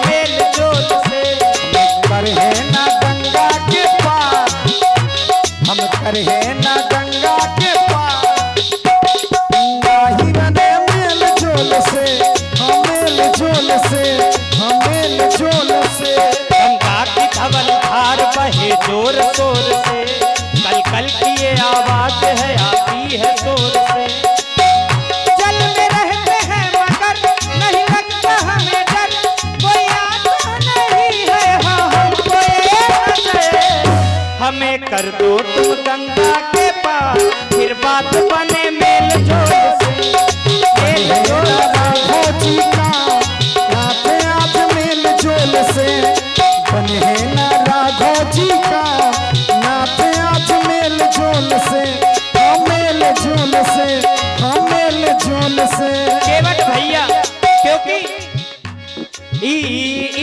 मेल जोल से। कर है ना गंगा के पार, हम कर है ना गंगा के पार, नाही बने मेल जोल से, हम मेल जोल से, हम मेल जोल से। गंगा की धवल धार बहे जोर शोर से, कल कल की ये आवाज है आती है शोर से। जल में रहते हैं मगर नहीं लगता हमें डर, कोई आता नहीं है हाँ हमको ये नजर। हमें कर दो तुम गंगा के पार, फिर बात बने मेल जोर से, मेल जोर से। राघो जी का नाथ आज मेल जोल से, बने है ना राघो जी का नाथ आज मेल जोल से, हम मेल जोल से, हम मेल जोल से। केवट भैया क्योंकि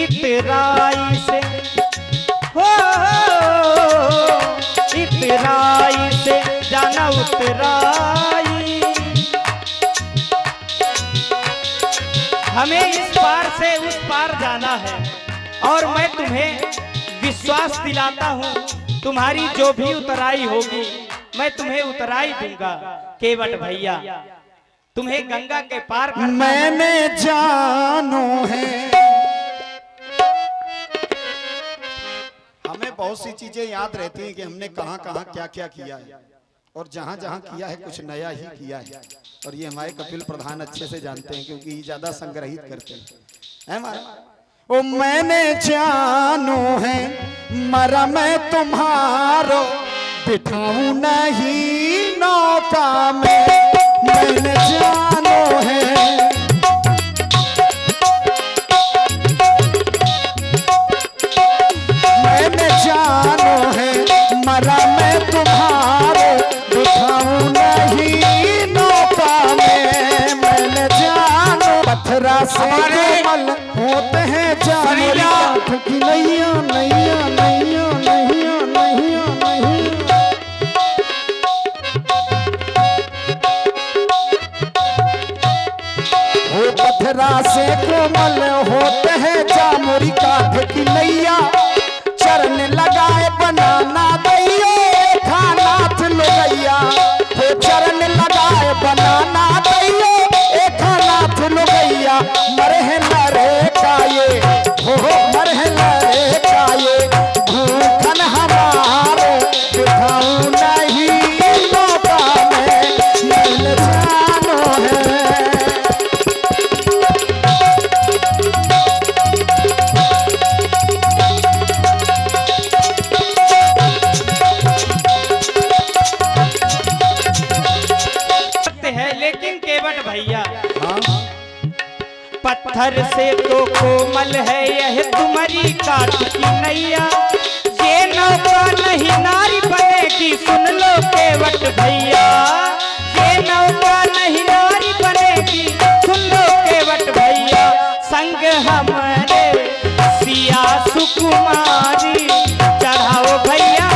इतराई से हो, इतराई से जाना उतराई, हमें इस पार से उस पार जाना है। और मैं तुम्हें विश्वास दिलाता हूँ तुम्हारी जो भी उतराई होगी मैं तुम्हें उतराई दूंगा। केवट भैया तुम्हें गंगा के पार करना है। मैंने जानो है, हमें बहुत सी चीजें याद रहती हैं कि हमने कहाँ कहाँ क्या क्या किया है, और जहाँ जहाँ किया है कुछ नया ही किया है। और ये हमारे कपिल प्रधान अच्छे से जानते हैं क्योंकि ये ज्यादा संग्रहित करते हैं हमारा। ओ मैंने जानो है मरा मैं तुम्हारो, बिठाऊं नहीं नौका में, मैंने जानो है। मैंने जानो है मरा मैं तुम्हारो, बिठाऊं नहीं नौका में, मैंने जानो। पत्थरा से कोमल होते हैं जामुरी काठ की नैया, नैया नैया नैया नैया नैया। वो पत्थरा से कोमल होते हैं जामुरी काठ की नैया, चरण लगाए बनाना दैयो खानाथ लोगैया, वो चरण लगाए बनाना दैयो खानाथ लोगैया। मरे नरे काये हो मरे नरे काये, भूखन हमारे दिखाऊं नहीं मौका में, मिल जानो है। लेकिन केवट भैया पत्थर से तो कोमल है यह तुम्हारी काठ की नैया, ये नौका नहीं नारी बनेगी सुन लो केवट भैया, ये नौका नहीं नारी बनेगी सुन लो केवट भैया। संग हमारे सिया सुकुमारी चढ़ाओ भैया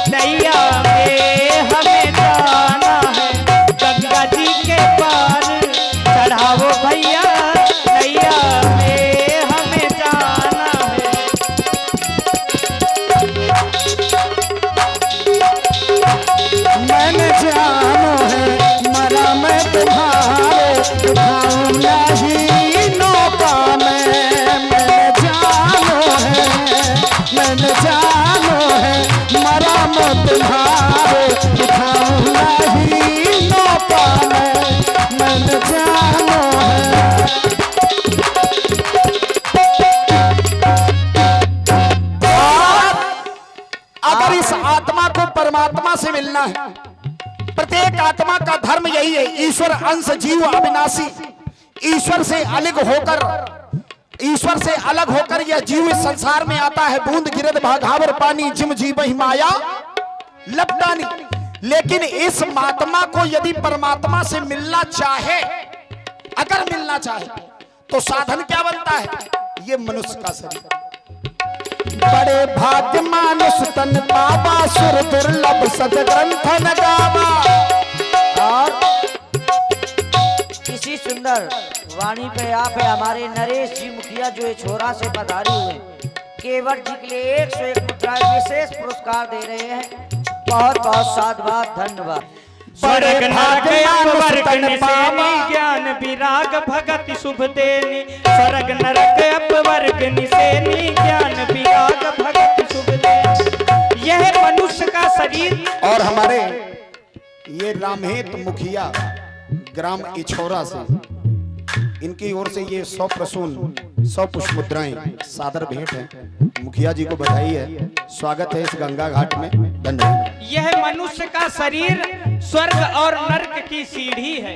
नैया में, हमें जाना है गंगा जी के पार, चढ़ाओ भैया नैया में, हमें जाना है। मैंने जानो है मरा मैं तुम्हारे, मिलना है। प्रत्येक आत्मा का धर्म यही है, ईश्वर अंश जीव अविनाशी। ईश्वर से अलग होकर यह जीव इस संसार में आता है। बूंद गिरद भाघावर पानी जिम जीव ही माया लपटानी। लेकिन इस महात्मा को यदि परमात्मा से मिलना चाहे, अगर मिलना चाहे तो साधन क्या बनता है? ये मनुष्य का शरीर। बड़े भाग्य मानुष तन पावा, सुर दुर्लभ सदग्रंथन गावा। और इसी सुंदर वाणी पे यहाँ पे हमारे नरेश जी मुखिया जो ये छोरा से पधारे हुए केवट जी के लिए 101 मुद्राएं विशेष पुरस्कार दे रहे हैं। बहुत बहुत साधुवाद, धन्यवाद। स्वर्ग नरक अपवर्ग निसेनी, ज्ञान विराग भगति शुभ देनी। स्वर्ग नरक अपवर्ग निसेनी, ज्ञान विराग भगति शुभ देनी। यह मनुष्य का शरीर। और हमारे ये रामहेत मुखिया ग्राम इछोरा से, इनकी ओर से ये 100 प्रसून 100 पुष्प मुद्राएं सादर भेंट है। मुखिया जी को बधाई है, स्वागत है इस गंगा घाट में। धन्यवाद। यह मनुष्य का शरीर स्वर्ग और नरक की सीढ़ी है।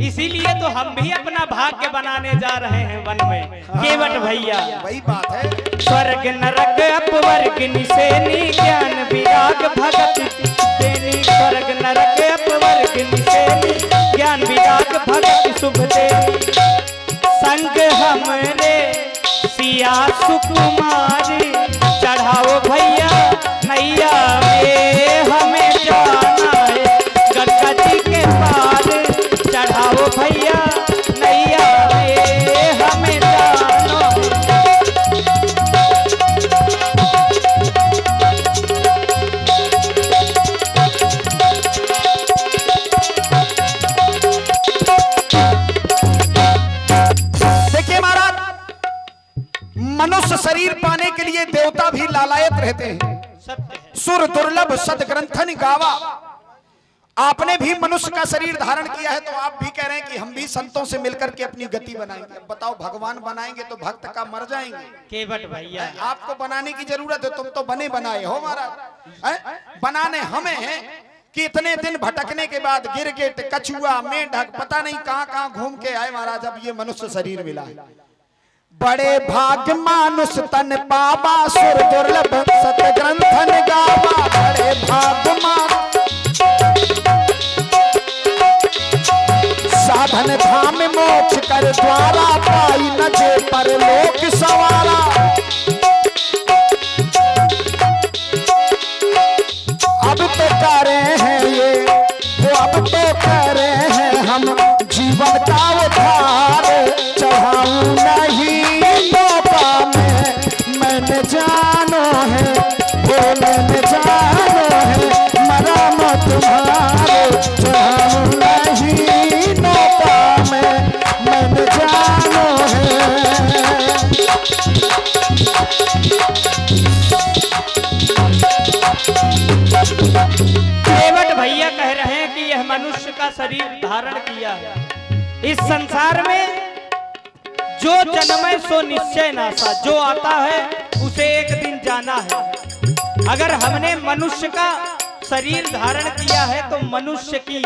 इसीलिए तो हम भी अपना भाग्य बनाने जा रहे हैं वन में केवट भैया। वही बात है। स्वर्ग नरक अपवर्ग निसेनी, ज्ञान विराग भगति देनी। स्वर्ग नरक अपवर्ग निसेनी, ज्ञान विराग भगति शुभ देनी। संग हमरे सिया सुकुमारी, चढ़ाओ भैया नैया में हमें जाना है। गंगा जी के पार चढ़ाओ भैया नैया में हमें जाना है। देखिए महाराज, मनुष्य शरीर पाने के लिए देवता भी लालायत रहते हैं। सुर दुर्लभ सदग्रंथन गावा। आपने भी मनुष्य का शरीर धारण किया है, तो आप भी कह रहे हैं कि हम भी संतों से मिलकर के अपनी गति बनाएंगे। बताओ, भगवान बनाएंगे तो भक्त का मर जाएंगे। केवट भैया, आपको बनाने की जरूरत है, तुम तो बने बनाए हो महाराज। बनाने हमें हैं कि इतने दिन भटकने के बाद गिरगिट, कछुआ, मेंढक, पता नहीं कहां कहां घूम के आए महाराज, अब ये मनुष्य शरीर मिला है। बड़े भाग्य मानुष तन पावा, सुर दुर्लभ सतग्रंथन गावा। बड़े भाग्य साधन धाम मोक्ष कर द्वारा, पाई न जे परलोक सवारा। अब तो कर रहे हैं ये, वो अब तो कर रहे हैं हम जीवन का उद्धार। चढ़ाऊं नहीं बाबा मैंने जानो है, बोले में जानो है, मरा मत तुम्हारे। चढ़ाऊं नहीं बाबा मैंने जानो है। केवट भैया कह रहे हैं कि यह मनुष्य का शरीर धारण किया है। इस संसार में जो जन्मे सो निश्चय नासा, जो आता है उसे एक दिन जाना है। अगर हमने मनुष्य का शरीर धारण किया है तो मनुष्य के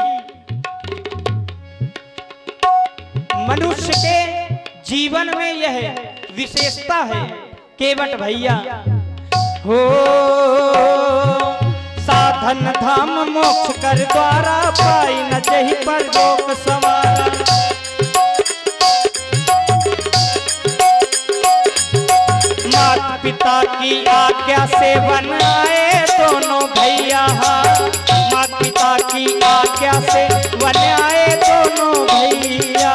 जीवन में यह विशेषता है। केवट भैया हो साधन धाम मोक्ष कर द्वारा, पाई न जही पर लोक सवारा। माता पिता की आज्ञा से वन आए दोनों भैया। माता पिता की आज्ञा से वन आए दोनों भैया।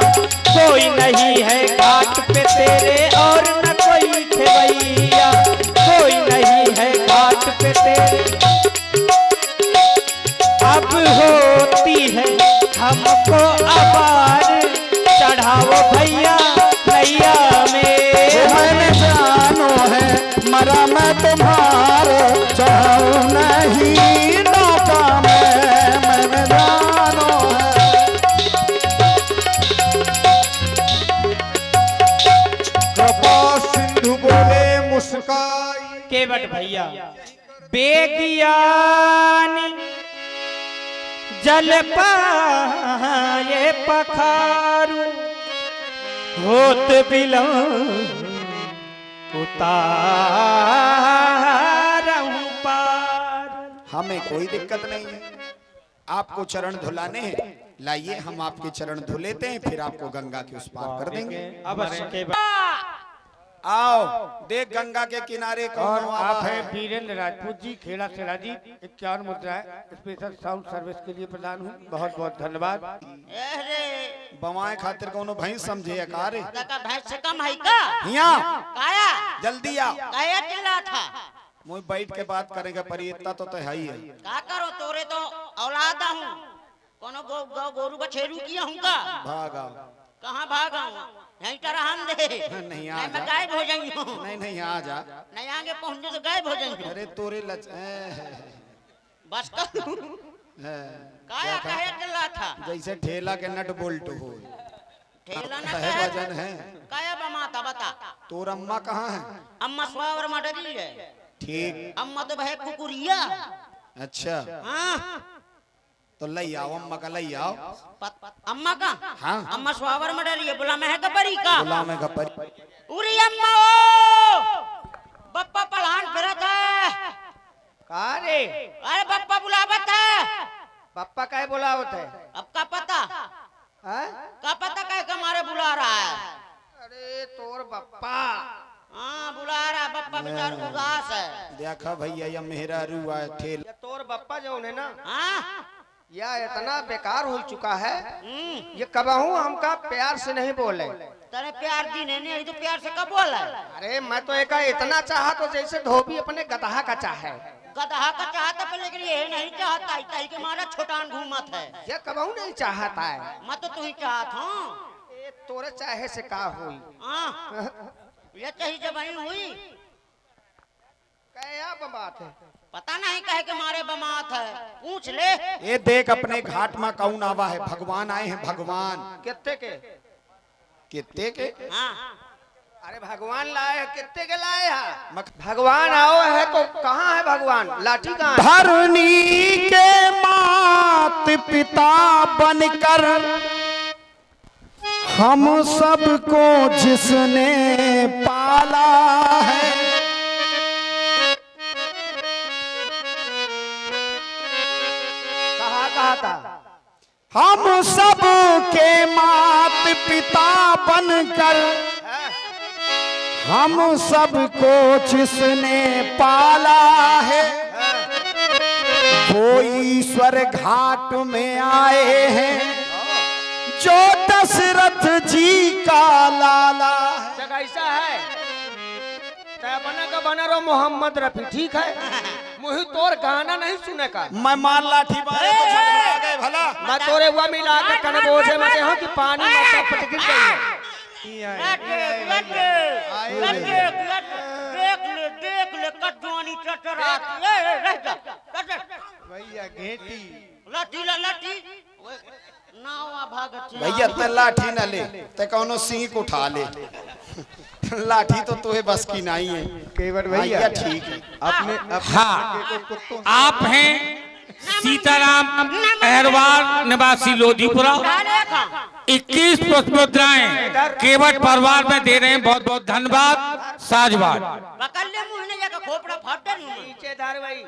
कोई नहीं है घाट पे तेरे और न कोई खेवैया। कोई नहीं है घाट पे तेरे, अब होती है हमको अपार। चढ़ाओ भैया नैया में मैंने जानो है, मरा मैं तुम्हारे। चढ़ाऊं नहीं नौका मैंने जानो है। कृपा सिंधु बोले मुस्काई। केवट भैया बेज्ञानी जल पाए पखारू होत बिलो उतारहूं पार। हमें कोई दिक्कत नहीं है, आपको चरण धुलाने हैं, लाइए हम आपके चरण धुल लेते हैं, फिर आपको गंगा के उस पार कर देंगे। अवश्य के आओ देख गंगा के किनारे और कौन आप हैं वीरेंद्र राजपूत जी, खेड़ा शिलाजी। 51 मुद्राएं स्पेशल साउंड सर्विस के लिए प्रदान हुई, बहुत बहुत धन्यवाद। बवाए खातिर कोनो भैंस समझे अकारे भैंस से कम है का? यहाँ काया जल्दी आओ, काया चिल्ला था। मुझे बैठ के बात करेगा, पर इतना तो है ही है। का करो तोरे तो औलादा हूँ, कोनो गोरू बछेरू किया हूँ का? भाग आओ। कहाँ भागा हूँ? यहीं तरह हम दे नहीं आ मैं जा। गायब हो जाएंगी। नहीं आ जा। नहीं आगे पहुँचने तो गायब हो जाएंगे। अरे तोरे बस कर काया कहे चिल्ला था। जैसे ठेला के नट बोल्ट हो, ठेला न है वजन है। काया बमाता बता। तोर अम्मा कहाँ है? अम्मा स्वावर मडरी है। ठीक, अम्मा तो भाई कुकुरिया। अच्छा हाँ तो लई आओ, अम्मा का लई आओ। अम्मा का? हाँ अम्मा स्वावर मडरी है, बुला मैं गपरी का। बुला में गपरी। उरी अम्मा ओ बप्पा पलान फिरत है। अरे अरे बप्पा बुलावत है। पप्पा काहे बुलावत है? अब का पता? हैं? का पता कहे हमारे बुला रहा है? अरे तोर पप्पा हाँ बुला रहा है, बप्पा बेचारा उदास है। देखा भैया ये मेहरा रुआ ठेल। ये तोर पप्पा जो है ना, हाँ यह इतना बेकार हो चुका है, ये कबहू हमका प्यार से नहीं बोले। तेरे प्यार दी नहीं तो प्यार से कब बोला? अरे मैं तो एक इतना चाहा तो जैसे धोबी अपने गदहा का चाहे। गधा का चाहता पर लेकिन ये नहीं चाहता, इताई के मारा छोटान घूमत है। ये कबहू नहीं चाहता है। मैं तो तू ही चाहत हूँ। ये तोरे चाहे से का हुई? हाँ ये चाहिए जब वही हुई। क्या बात है? पता नहीं कहे के मारे बमात है, पूछ ले। ये देख अपने घाट में कौन आवा है? भगवान आए हैं, भगवान। कितने के? कितने के? हाँ अरे भगवान लाए हैं, कितने के लाए हैं? भगवान आओ है तो कहाँ है भगवान? लाठी कहाँ है? धरनी के मात पिता बनकर हम सबको जिसने पाला है, कहा था? हम सब के मात पिता बनकर हम सबको जिसने पाला है, वो ईश्वर घाट में आए हैं जो दशरथ जी का लाला है। जगह ऐसा है बना का बना रहो मोहम्मद रफी, ठीक है? मुझे तोर गाना नहीं सुने का। मैं मान लाठी मारे तो झगड़ा गए भला। मैं तोरे हुआ मिला के कनबोझे में हो कि पानी में टपट गिर गई। देख ले कटवानी चटरात। भैया घेटी लाठी लाठी नावा भागत। भैया इतना लाठी न ले ते कौनो सिंह को उठा ले। लाठी तो तुम्हें बस की नहीं है केवट भैया। भैया ठीक है, अपने हाँ आप हैं सीताराम अहरवाल निवासी लोधीपुरा। 21 पुष्पमुद्राएं केवट परिवार में दे रहे हैं, बहुत बहुत धन्यवाद। साजवाद पकड़ ले मुंह ने जाकर खोपड़ा फाड़ दे। नीचे धार भाई।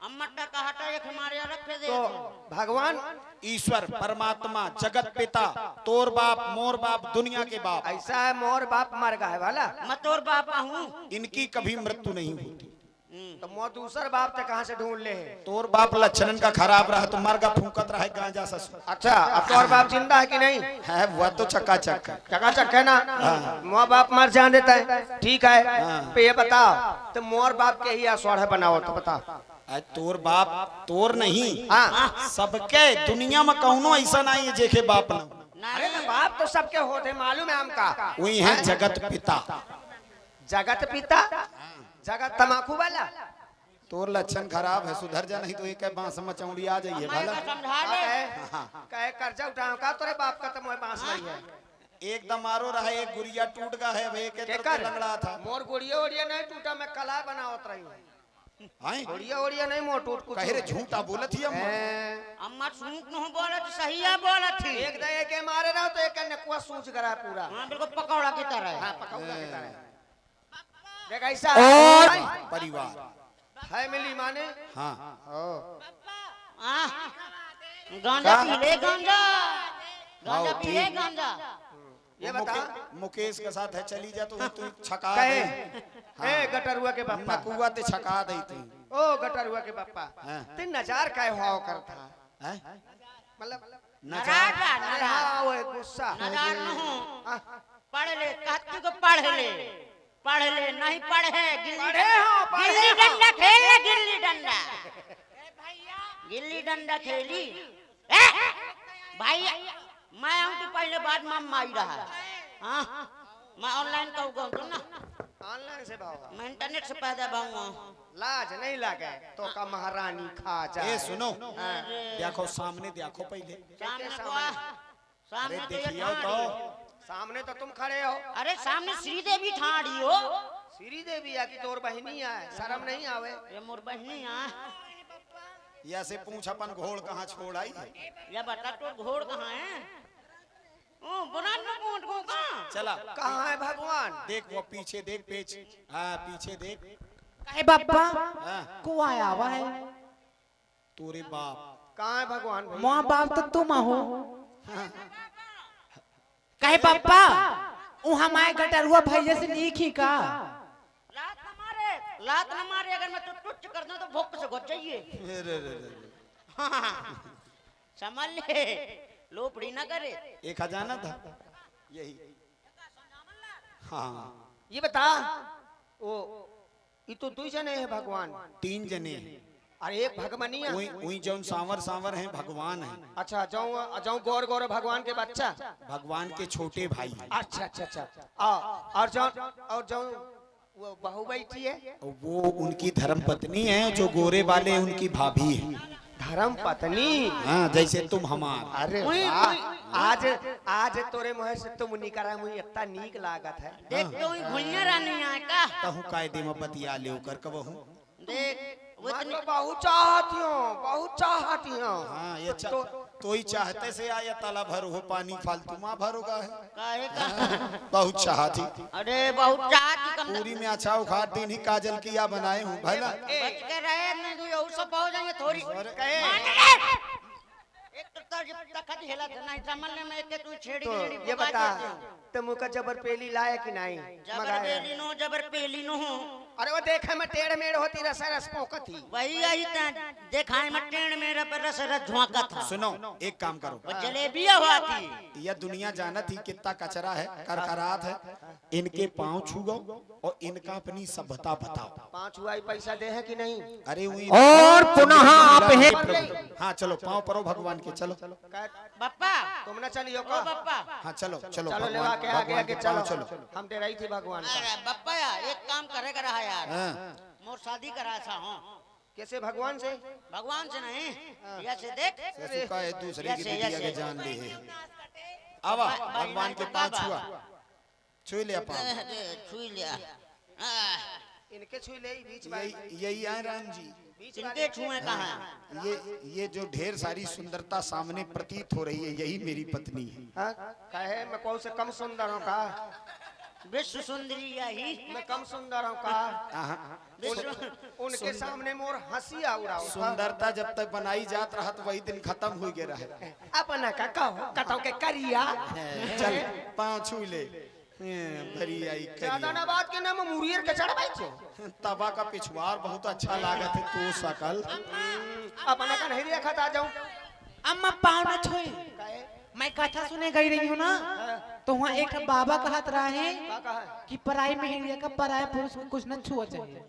अम्मट्टा का हटा एक हमारे रख दे। तो भगवान ईश्वर परमात्मा जगत पिता तोर बाप मोर बाप दुनिया के बाप, ऐसा है, मोर बाप मर गया है वाला। मैं तोर बापा हूँ। इनकी कभी मृत्यु नहीं होती। तो मोर दूसर बाप से कहाँ से ढूंढ ले? तोर बाप लक्षण का खराब रहा तो मरगा फूकत रहा गांजा ससुर। अच्छा, अब तोर बाप जिंदा है कि नहीं? है वह तो चकाचक है। चकाचक है ना? मोर बाप मर जान देता है, ठीक है? तो ये बताओ तो मोर बाप के ही आस्वाड़ बनाओ तो बताओ। आज तोर बाप तोर नहीं, हाँ सबके दुनिया में कौनो ऐसा नहीं है जेके बाप न। अरे तो बाप तो सबके होते मालूम है हमका। वही है जगत पिता। जगत पिता? जगत तमाकू वाला? तोर लक्षण खराब है, सुधर जा नहीं तो एक बांस में चौड़ी आ जाइए भला। समझा ले। कहे कर्जा उठाओ का तोरे बाप का तो मोह बांस नहीं है। एकदम मारो रहा, एक गुड़िया टूट गया है, अब एक के कर? लंगड़ा था। मोर गुड़िया उड़िया नहीं टूटा, मैं कला बनावत रही हूँ। हैं ओड़िया ओड़िया नहीं मोटूट कुछ कहे रे झूठा बोलत ही अम्मा अम्मा सूख न बोलत सही है बोलत थी एक दे के मारे रहो तो एक नकुआ सूझ करा पूरा हां बिल्कुल पकौड़ा की तरह हां पकौड़ा की तरह देख ऐसा परिवार फैमिली माने हाँ गांजा पी ले गांजा गांजा आओ, पी ले ठीक। गांजा ये बता मुकेश के साथ है चली जा तो तू छका कहे दे ए गटरुआ के पापा नकुआ ते छका दे तू ओ गटरुआ के पापा हाँ। ते नजार काय हुआ करता हैं मतलब नाराज बा, अरे नाराज हाँ वो एक गुस्सा नजार न हो हाँ, पढ़ ले कहती को पढ़ ले नहीं पढ़े पढ़े हो, पढ़े गिल्ली हो। डंडा खेले गिल्ली डंडा खेली भाई मैं हूँ तो पहले बाद में माई रहा हाँ मैं ऑनलाइन कहूँगा तो ना ऑनलाइन से भाव मैं इंटरनेट से पैदा भाऊंगा लाज नहीं लागे तो का महारानी खा जा ए सुनो देखो सामने देखो पहले सामने को सामने? आ, सामने अरे तो ये देखियो ठाड़ी तो है। सामने तो तुम खड़े हो अरे सामने श्री देवी ठाड़ी हो श्री देवी या की तोर बहनी है शर्म नहीं आवे ये मोर बहनी है या से पूछ अपन घोड़ कहाँ छोड़ आई है ये बता तो घोड़ कहाँ है ओ बुरान में पूछ को कहाँ चला कहाँ है भगवान देख वो पीछे देख पेच हाँ पीछे देख कहे बापा हाँ को आया हुआ है तोरे बाप कहाँ है भगवान भाई? माँ बाप तो तुम हो कहे बापा वहाँ माए गटरुआ भैया से लिखी का लात न मारे अगर मैं तो टुच कर दूं तो भूख से घुस जाइए समझ ले लोपड़ी ना करे एक खजाना था यही हाँ ये बता ओ ये तो दो जने हैं भगवान 3 जने हैं और एक भगवानी है वही जौन सांवर सांवर हैं भगवान हैं अच्छा जाऊँ जाऊँ गौर गौर भगवान के बच्चा भगवान के छोटे भाई हैं अच्छा अच्छा अच्छा और जाऊँ वो बहू बैठी है और वो उनकी धर्म पत्नी है जो गोरे वाले उनकी भाभी है धर्म पत्नी हाँ जैसे तुम हमार अरे वाह, आज आज तोरे मुहे से तुम निकरा मुझे इतना नीक लागत है देख तो ही भुलिया रानी आए का कहूँ कायदे में बतिया ले कर कबहू देख वो मैं इतनी तो बहुत चाहती हूँ हाँ ये तो ही चाहते से आया ताला भर हो पानी फालतू माँ भरोगा है काहे का बहुत चाहती अरे बहुत चाहती कम पूरी में अच्छा उखाड़ दिन ही काजल किया बनाए हूँ भला बच के रहे नहीं तो ये सब हो जाएंगे थोड़ी कहे एक तो तखत हेला नहीं समझने में के तू छेड़ी तो छेड़ी ये बता तुम मुका जबर पेली लाया कि नहीं जबर पेली नो अरे वो देखे में टेढ़ मेढ़ होती रस रस पोकती वही आई देखाए में टेढ़ मेरा पर रस रस झोंका था सुनो एक काम करो वो जलेबिया हुआ थी यह दुनिया जानत ही कितना कचरा है करकरात है इनके पांव छूगो और इनका अपनी सभ्यता बताओ 5 हुआ पैसा दे है कि नहीं अरे वही और पुनः आप हैं हाँ चलो पांव परो भगवान के चलो बप्पा तुम ना चलियो ओ का बप्पा हाँ चलो चलो चलो लेवा के आगे आगे पाँव चलो हम दे रही थी भगवान का अरे बप्पा यार एक काम करे करा है यार हाँ मोर शादी करा सा हूँ कैसे भगवान से भगवान से नहीं या से देख सुखा है दूसरे की यसे, बिटिया यसे। के जान ले है आवा भगवान के पांव छुआ छुई ले पांव छुई लिया इनके छुई ले बीच यही आए राम जी इनके छुए कहाँ ये जो ढेर सारी सुंदरता सामने प्रतीत हो रही है यही मेरी पत्नी है कहे मैं कौन से कम सुंदर हूँ का विश्व सुंदरी यही मैं कम सुंदर हूँ का उनके सामने मोर हंसी आउरा सुंदरता जब तक बनाई जात रहा तो वही दिन खत्म हो गया रहे अपना का कहो कथो के करिया चल पांव छू ले भरी आई ज्यादा ना बात के नाम मुरियर के चढ़ बैठो तबा का पिछवाड़ बहुत अच्छा लागत है तो सकल अपना का नहीं देखा था जाऊं अम्मा पाँव न छुए मैं कथा सुने गई रही हूँ ना तो वहाँ एक बाबा कहत रहा है कि पराई में का पराया पुरुष को कुछ न छुआ चाहिए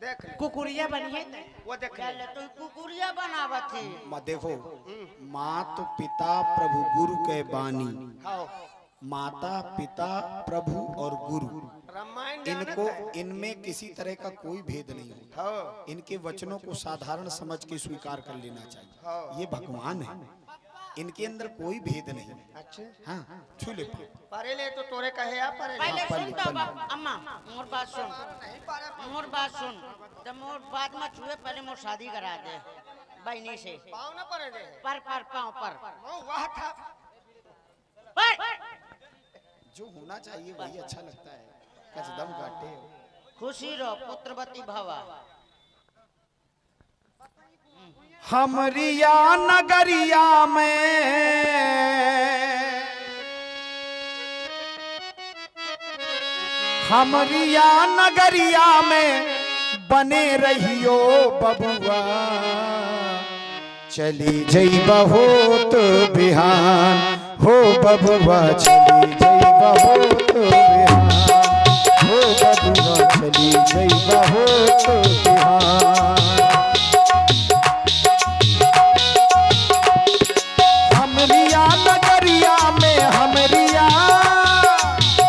देख ले, कुकुरिया बनिए वो देख ले। पहले तो कुकुरिया बनावत थी माँ देखो मात पिता प्रभु गुरु के बानी हाँ माता पिता प्रभु और गुरु रामायण इनको इनमें किसी तरह का कोई भेद नहीं होता हाँ इनके वचनों को साधारण समझ के स्वीकार कर लेना चाहिए ये भगवान है इनके अंदर कोई भेद नहीं। अच्छा हाँ छू ले पाँव। परेले तो तोरे कहे आप परेले पहले पल्ली, सुन तो पल्ली। अम्मा मोर बात सुन, मोर बात सुन, तो मोर बात मत छुए, पहले मोर शादी करा दे बहनी से। पाँव ना परे दे पर पाँव पर वाह था जो होना चाहिए वही अच्छा लगता है। कसदम काटे खुशी रहो पुत्रवती भवा। हमरिया नगरिया में हमरिया नगरिया में बने रहियो बबुआ, चली जई बहुत बिहान हो बबुआ, चली जई बहुत बिहान हो बबुआ, चली जई बहुत बिहान। हमरिया नगरिया में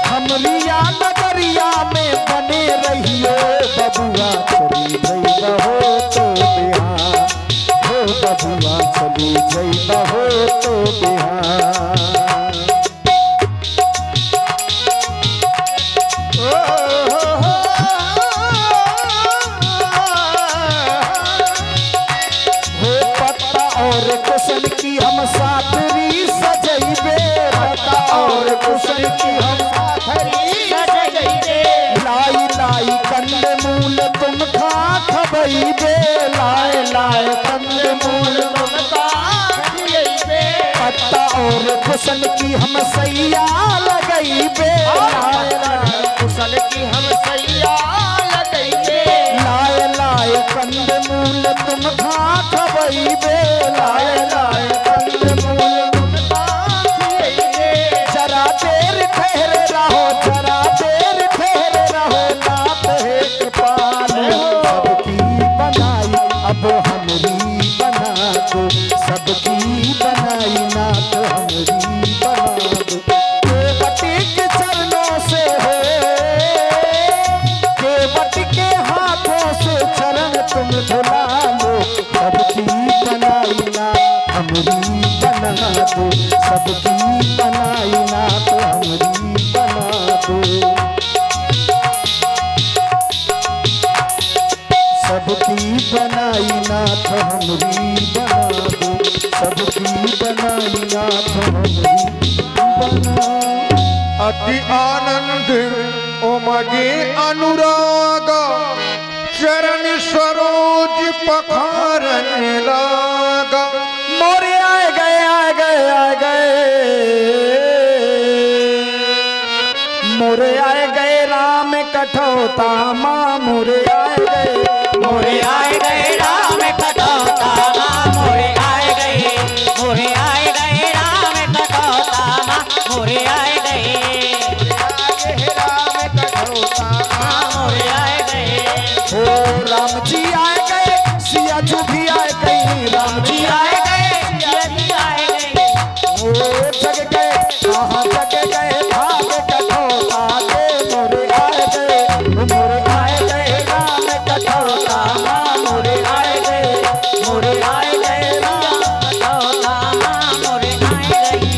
हमरिया नगरिया में बने रहियो बबुआ, चली जई बहुत बिहान हो बबुआ, चली जई बहुत बिहान। हो पत्ता और कुशन की हम साथरी सजैबे, पत्ता और कुशन की हम साथरी सजैबे, लाई लाई कंद मूल तुम खा खबैबे, लाए लाए कंद मूल तुम खा खबैबे, पत्ता और कुशन की हम सैया लगैबे, लाए लाए कुशन की हम सैया लगैबे, लाए लाए कंद मूल तुम खा खबैबे, लाए लाए कंद मूल तुम खा खबैबे। जरा देर ठहरे रहो, जरा देर ठहरे रहो, नाथ है कृपाल सबकी बनाई अब हमरी बना दो, सबकी बनाई नाथ हमरी बना दो। केवटी के चरणों से हो, केवटी के हाथों से चरण तुम धुला लो, सबकी बनाई नाथ हमरी बना दो, सबकी बनाई नाथ हमरी बना दो, सबकी बनाई नाथ हमरी बना दो, सबकी बनाई नाथ हमरी बना। अति आनंद उमगे अनुराग, चरण सरोज पखारन लागा। मोरे आए गए आए गए आए गए, मोरे आए गए राम कठौता माँ, मोरे आए गए, मोरे आए गए राम कठौता माँ, मोरे आए गए, मोरे आए गए राम कठौता माँ, मोरे आए गए, राम कठौता माँ, मोरे आए गए। ओ राम जी आए गए, सिया जी भी आए गई, राम जी आए गए, सिया जी आए गए, ओ जग गए कहाँ जग गए भाग कठौता के, मोरे आए गए, मोरे आए गए राम कठौता माँ, मोरे आए गए, मोरे आए गए राम कठौता माँ, मोरे आए गई।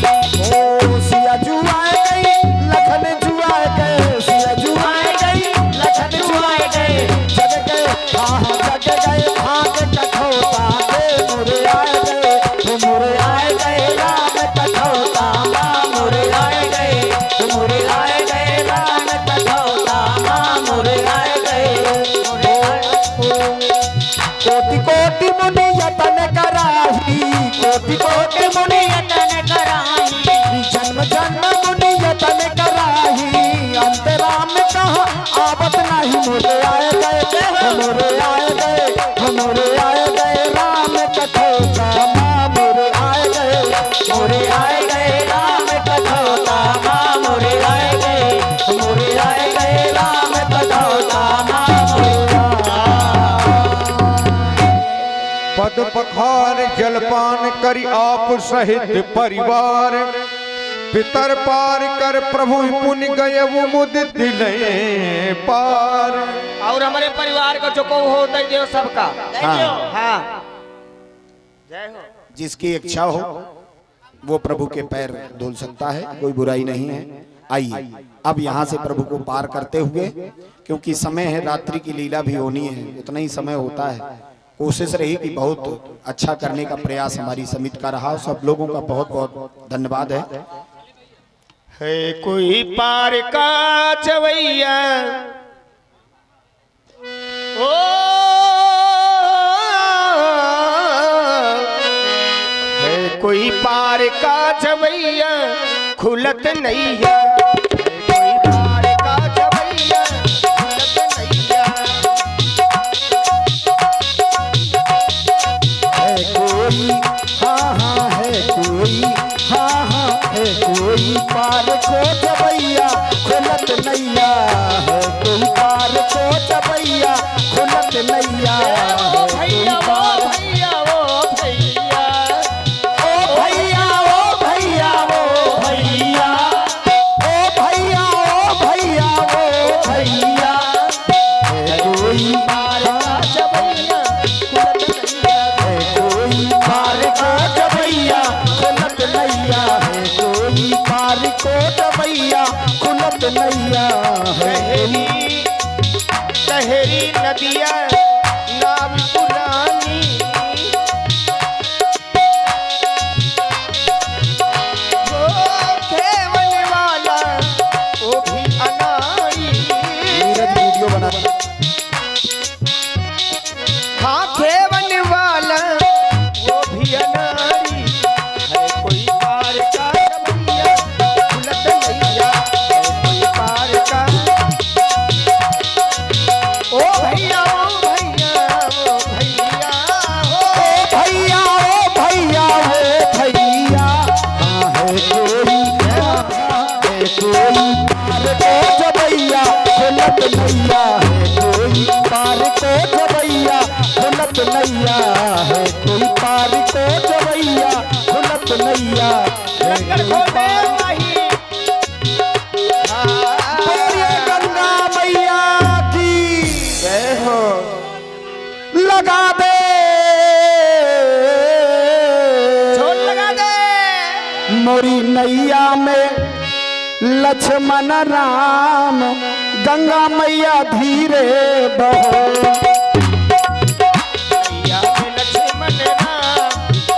ओ सिया जू आए गई, लखन जू आए गए, सिया जू आए गई, लखन जू आए गए, जग गए कहाँ जग गए भाग कठौता के, मोरे आए गए, मोरे आए गए राम कठौता माँ, मोरे आए गए, मोरे आए गए राम कठौता माँ, मोरे आए गए, मोरे कोटि कोटि मुनि यतन कराही, कोटि कोटि मुनि यतन कराही, जन्म जन्म मुनि यतन कराही, अंतराम कहाँ आवत नहीं, मोरे आए गए, मोरे आए गए, मोरे आए गए राम कठौता माँ, मोरे आए गए, मोरे आए गए राम कठौता माँ, मोरे आए गए, मोरे आए गए राम कठौता माँ, मोरे पद पखार जलपान करी आप सहित परिवार, पितर पार कर प्रभु पुण्य गए वो मुदित दिले पार। और हमारे परिवार का जो को हो दे देव सबका। हाँ। हाँ जय हो। जिसकी इच्छा हो वो प्रभु के पैर धुल सकता है, कोई बुराई नहीं है। आइए अब यहाँ से प्रभु को पार करते हुए, क्योंकि समय है, रात्रि की लीला भी होनी है, उतना ही समय होता है। कोशिश रही कि बहुत अच्छा करने का प्रयास हमारी समिति का रहा। सब लोगों का बहुत बहुत धन्यवाद है कोई पार का चवैया ओ है कोई पार का चवैया खुलत नहीं है, कोई पार का चवैया खुलत नहीं है कोई, हाँ हाँ है कोई, हाँ हाँ है कोई पार को जबैया खुलत नैया, है कोई पार को जबैया खुलत नैया। भैया वो भैया वो भैया ओ भैया ओ भैया ओ भैया, ओ भैया ओ भैया ओ भैया, है कोई पार का जबैया खुलत नैया, है कोई पार को जबैया खुलत नैया, है कोई पार को जबैया खुलत नैया। गहरी गहरी नदिया नाव पुरानी, वो खेवन वाला वो भी अनाड़ी, नीरज वीडियो बना हाँ खेवन वाला वो भी अनाड़ी, है कोई पार का जबैया खुलत नैया, है कोई पार का ओ भैया ओ भैया ओ भैया ओ भैया ओ भैया ओ भैया, हाँ है कोई, है कोई पार को जबैया खुलत नैया, है कोई पार को जबैया खुलत नैया, है कोई पार को जबैया खुलत नैया। लंगर खोले माही बोलिए गंगा मैया की जय हो। लगा दे छोड़ लगा दे मोरी नैया में लक्ष्मण राम, गंगा मैया धीरे बहो, मैया में लक्ष्मण राम,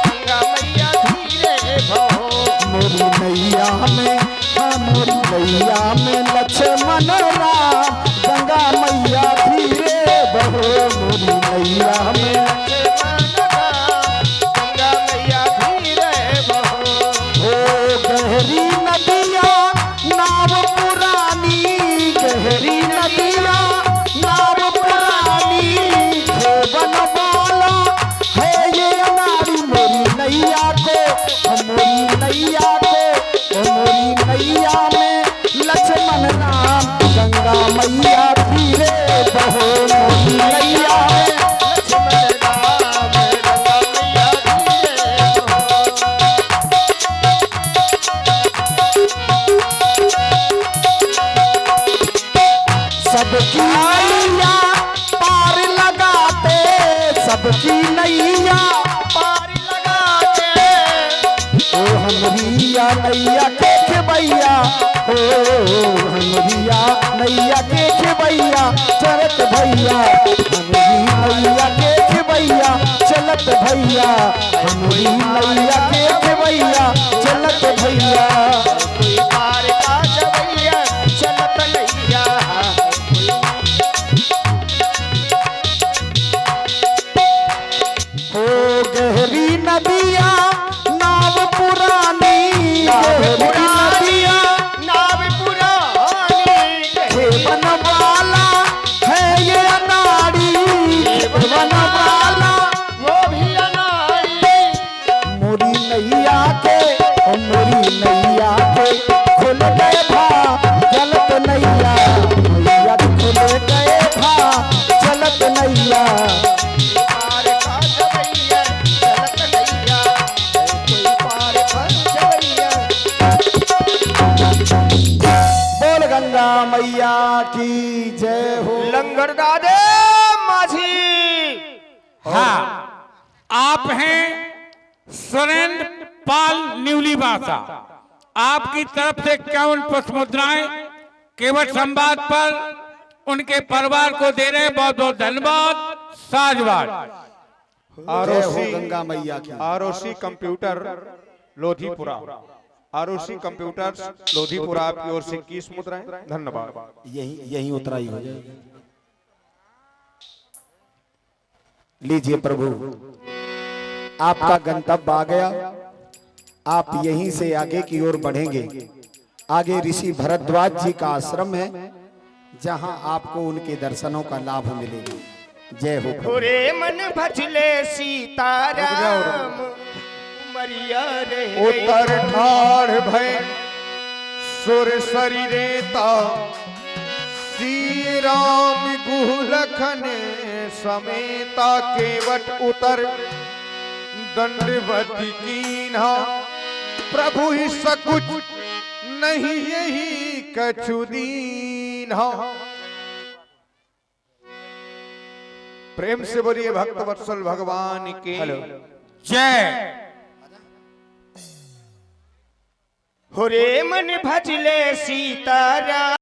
गंगा मैया धीरे बहो, मोरी नैया में, हाँ मोरी नैया में लक्ष्मण राम, गंगा मैया धीरे बहो, मोरी नैया में गंगा मैया धीरे बहो। ओ गहरी नदिया नाव पुरानी, गहरी नदिया नाव पुरानी, खेवन वाला है ये अनाड़ी, मोरी नैया को, मोरी नैया को, मोरी नैया में लक्ष्मण राम, गंगा मैया धीरे बहो, मोरी नैया में लक्ष्मण राम, गंगा मैया धीरे बहो। सबकी नैया पार लगाते, सबकी नैया पार लगाते ओ हमरिया नैया के खेबैया, ओ हमरिया नैया के खेबैया चलत भैया, हमरी नैया के खेबैया चलत भैया, हमरी नैया के खेबैया चलत भैया। कोई पार का जबैया चलत नैया, ओ गहरी नदिया नाव पुरानी, गहरी नदिया नाव पुरानी, खेवन वाला है ये अनाड़ी, खेवन वाला वो भी अनाड़ी, मोरी नैया के, ओ मोरी नैया के खुल गए भा चलत नैया, नैया खुल गए भा चलत नैया। पार का जबैया चलत नैया, कोई पार का जबैया। बोल गंगा मैया की जय हो। लंगर दादे माझी हाँ, आप हैं सुरेंद्र पाल न्यूली बासा। आपकी तरफ से 51 पुष्प मुद्राएं केवट संवाद पर उनके परिवार को दे रहे हैं। बहुत बहुत धन्यवाद। साधुवाद। आरओसी गंगा मैया की। ROC computer Lodhipura, ROC computer Lodhipura आपकी ओर से 21 मुद्राएं। धन्यवाद। यही उतराई हो जाए। लीजिए प्रभु, आपका गंतव्य आ गया। आप यहीं से आगे की ओर बढ़ेंगे। आगे ऋषि भरद्वाज जी का आश्रम है, जहां आपको उनके दर्शनों का लाभ मिलेगा। जय हो प्रभु। रे मन भजले सीताराम उमरिया रे उतर ठाड़ भय सुर शरीरेता श्री राम गुहलखन समेता केवट उतर दंडवत कीन्हा प्रभु ही सकुच नहीं यही कछु दीन्हा। प्रेम से बोलिए भक्त वत्सल भगवान की जय। हो रे मन भजले सीताराम।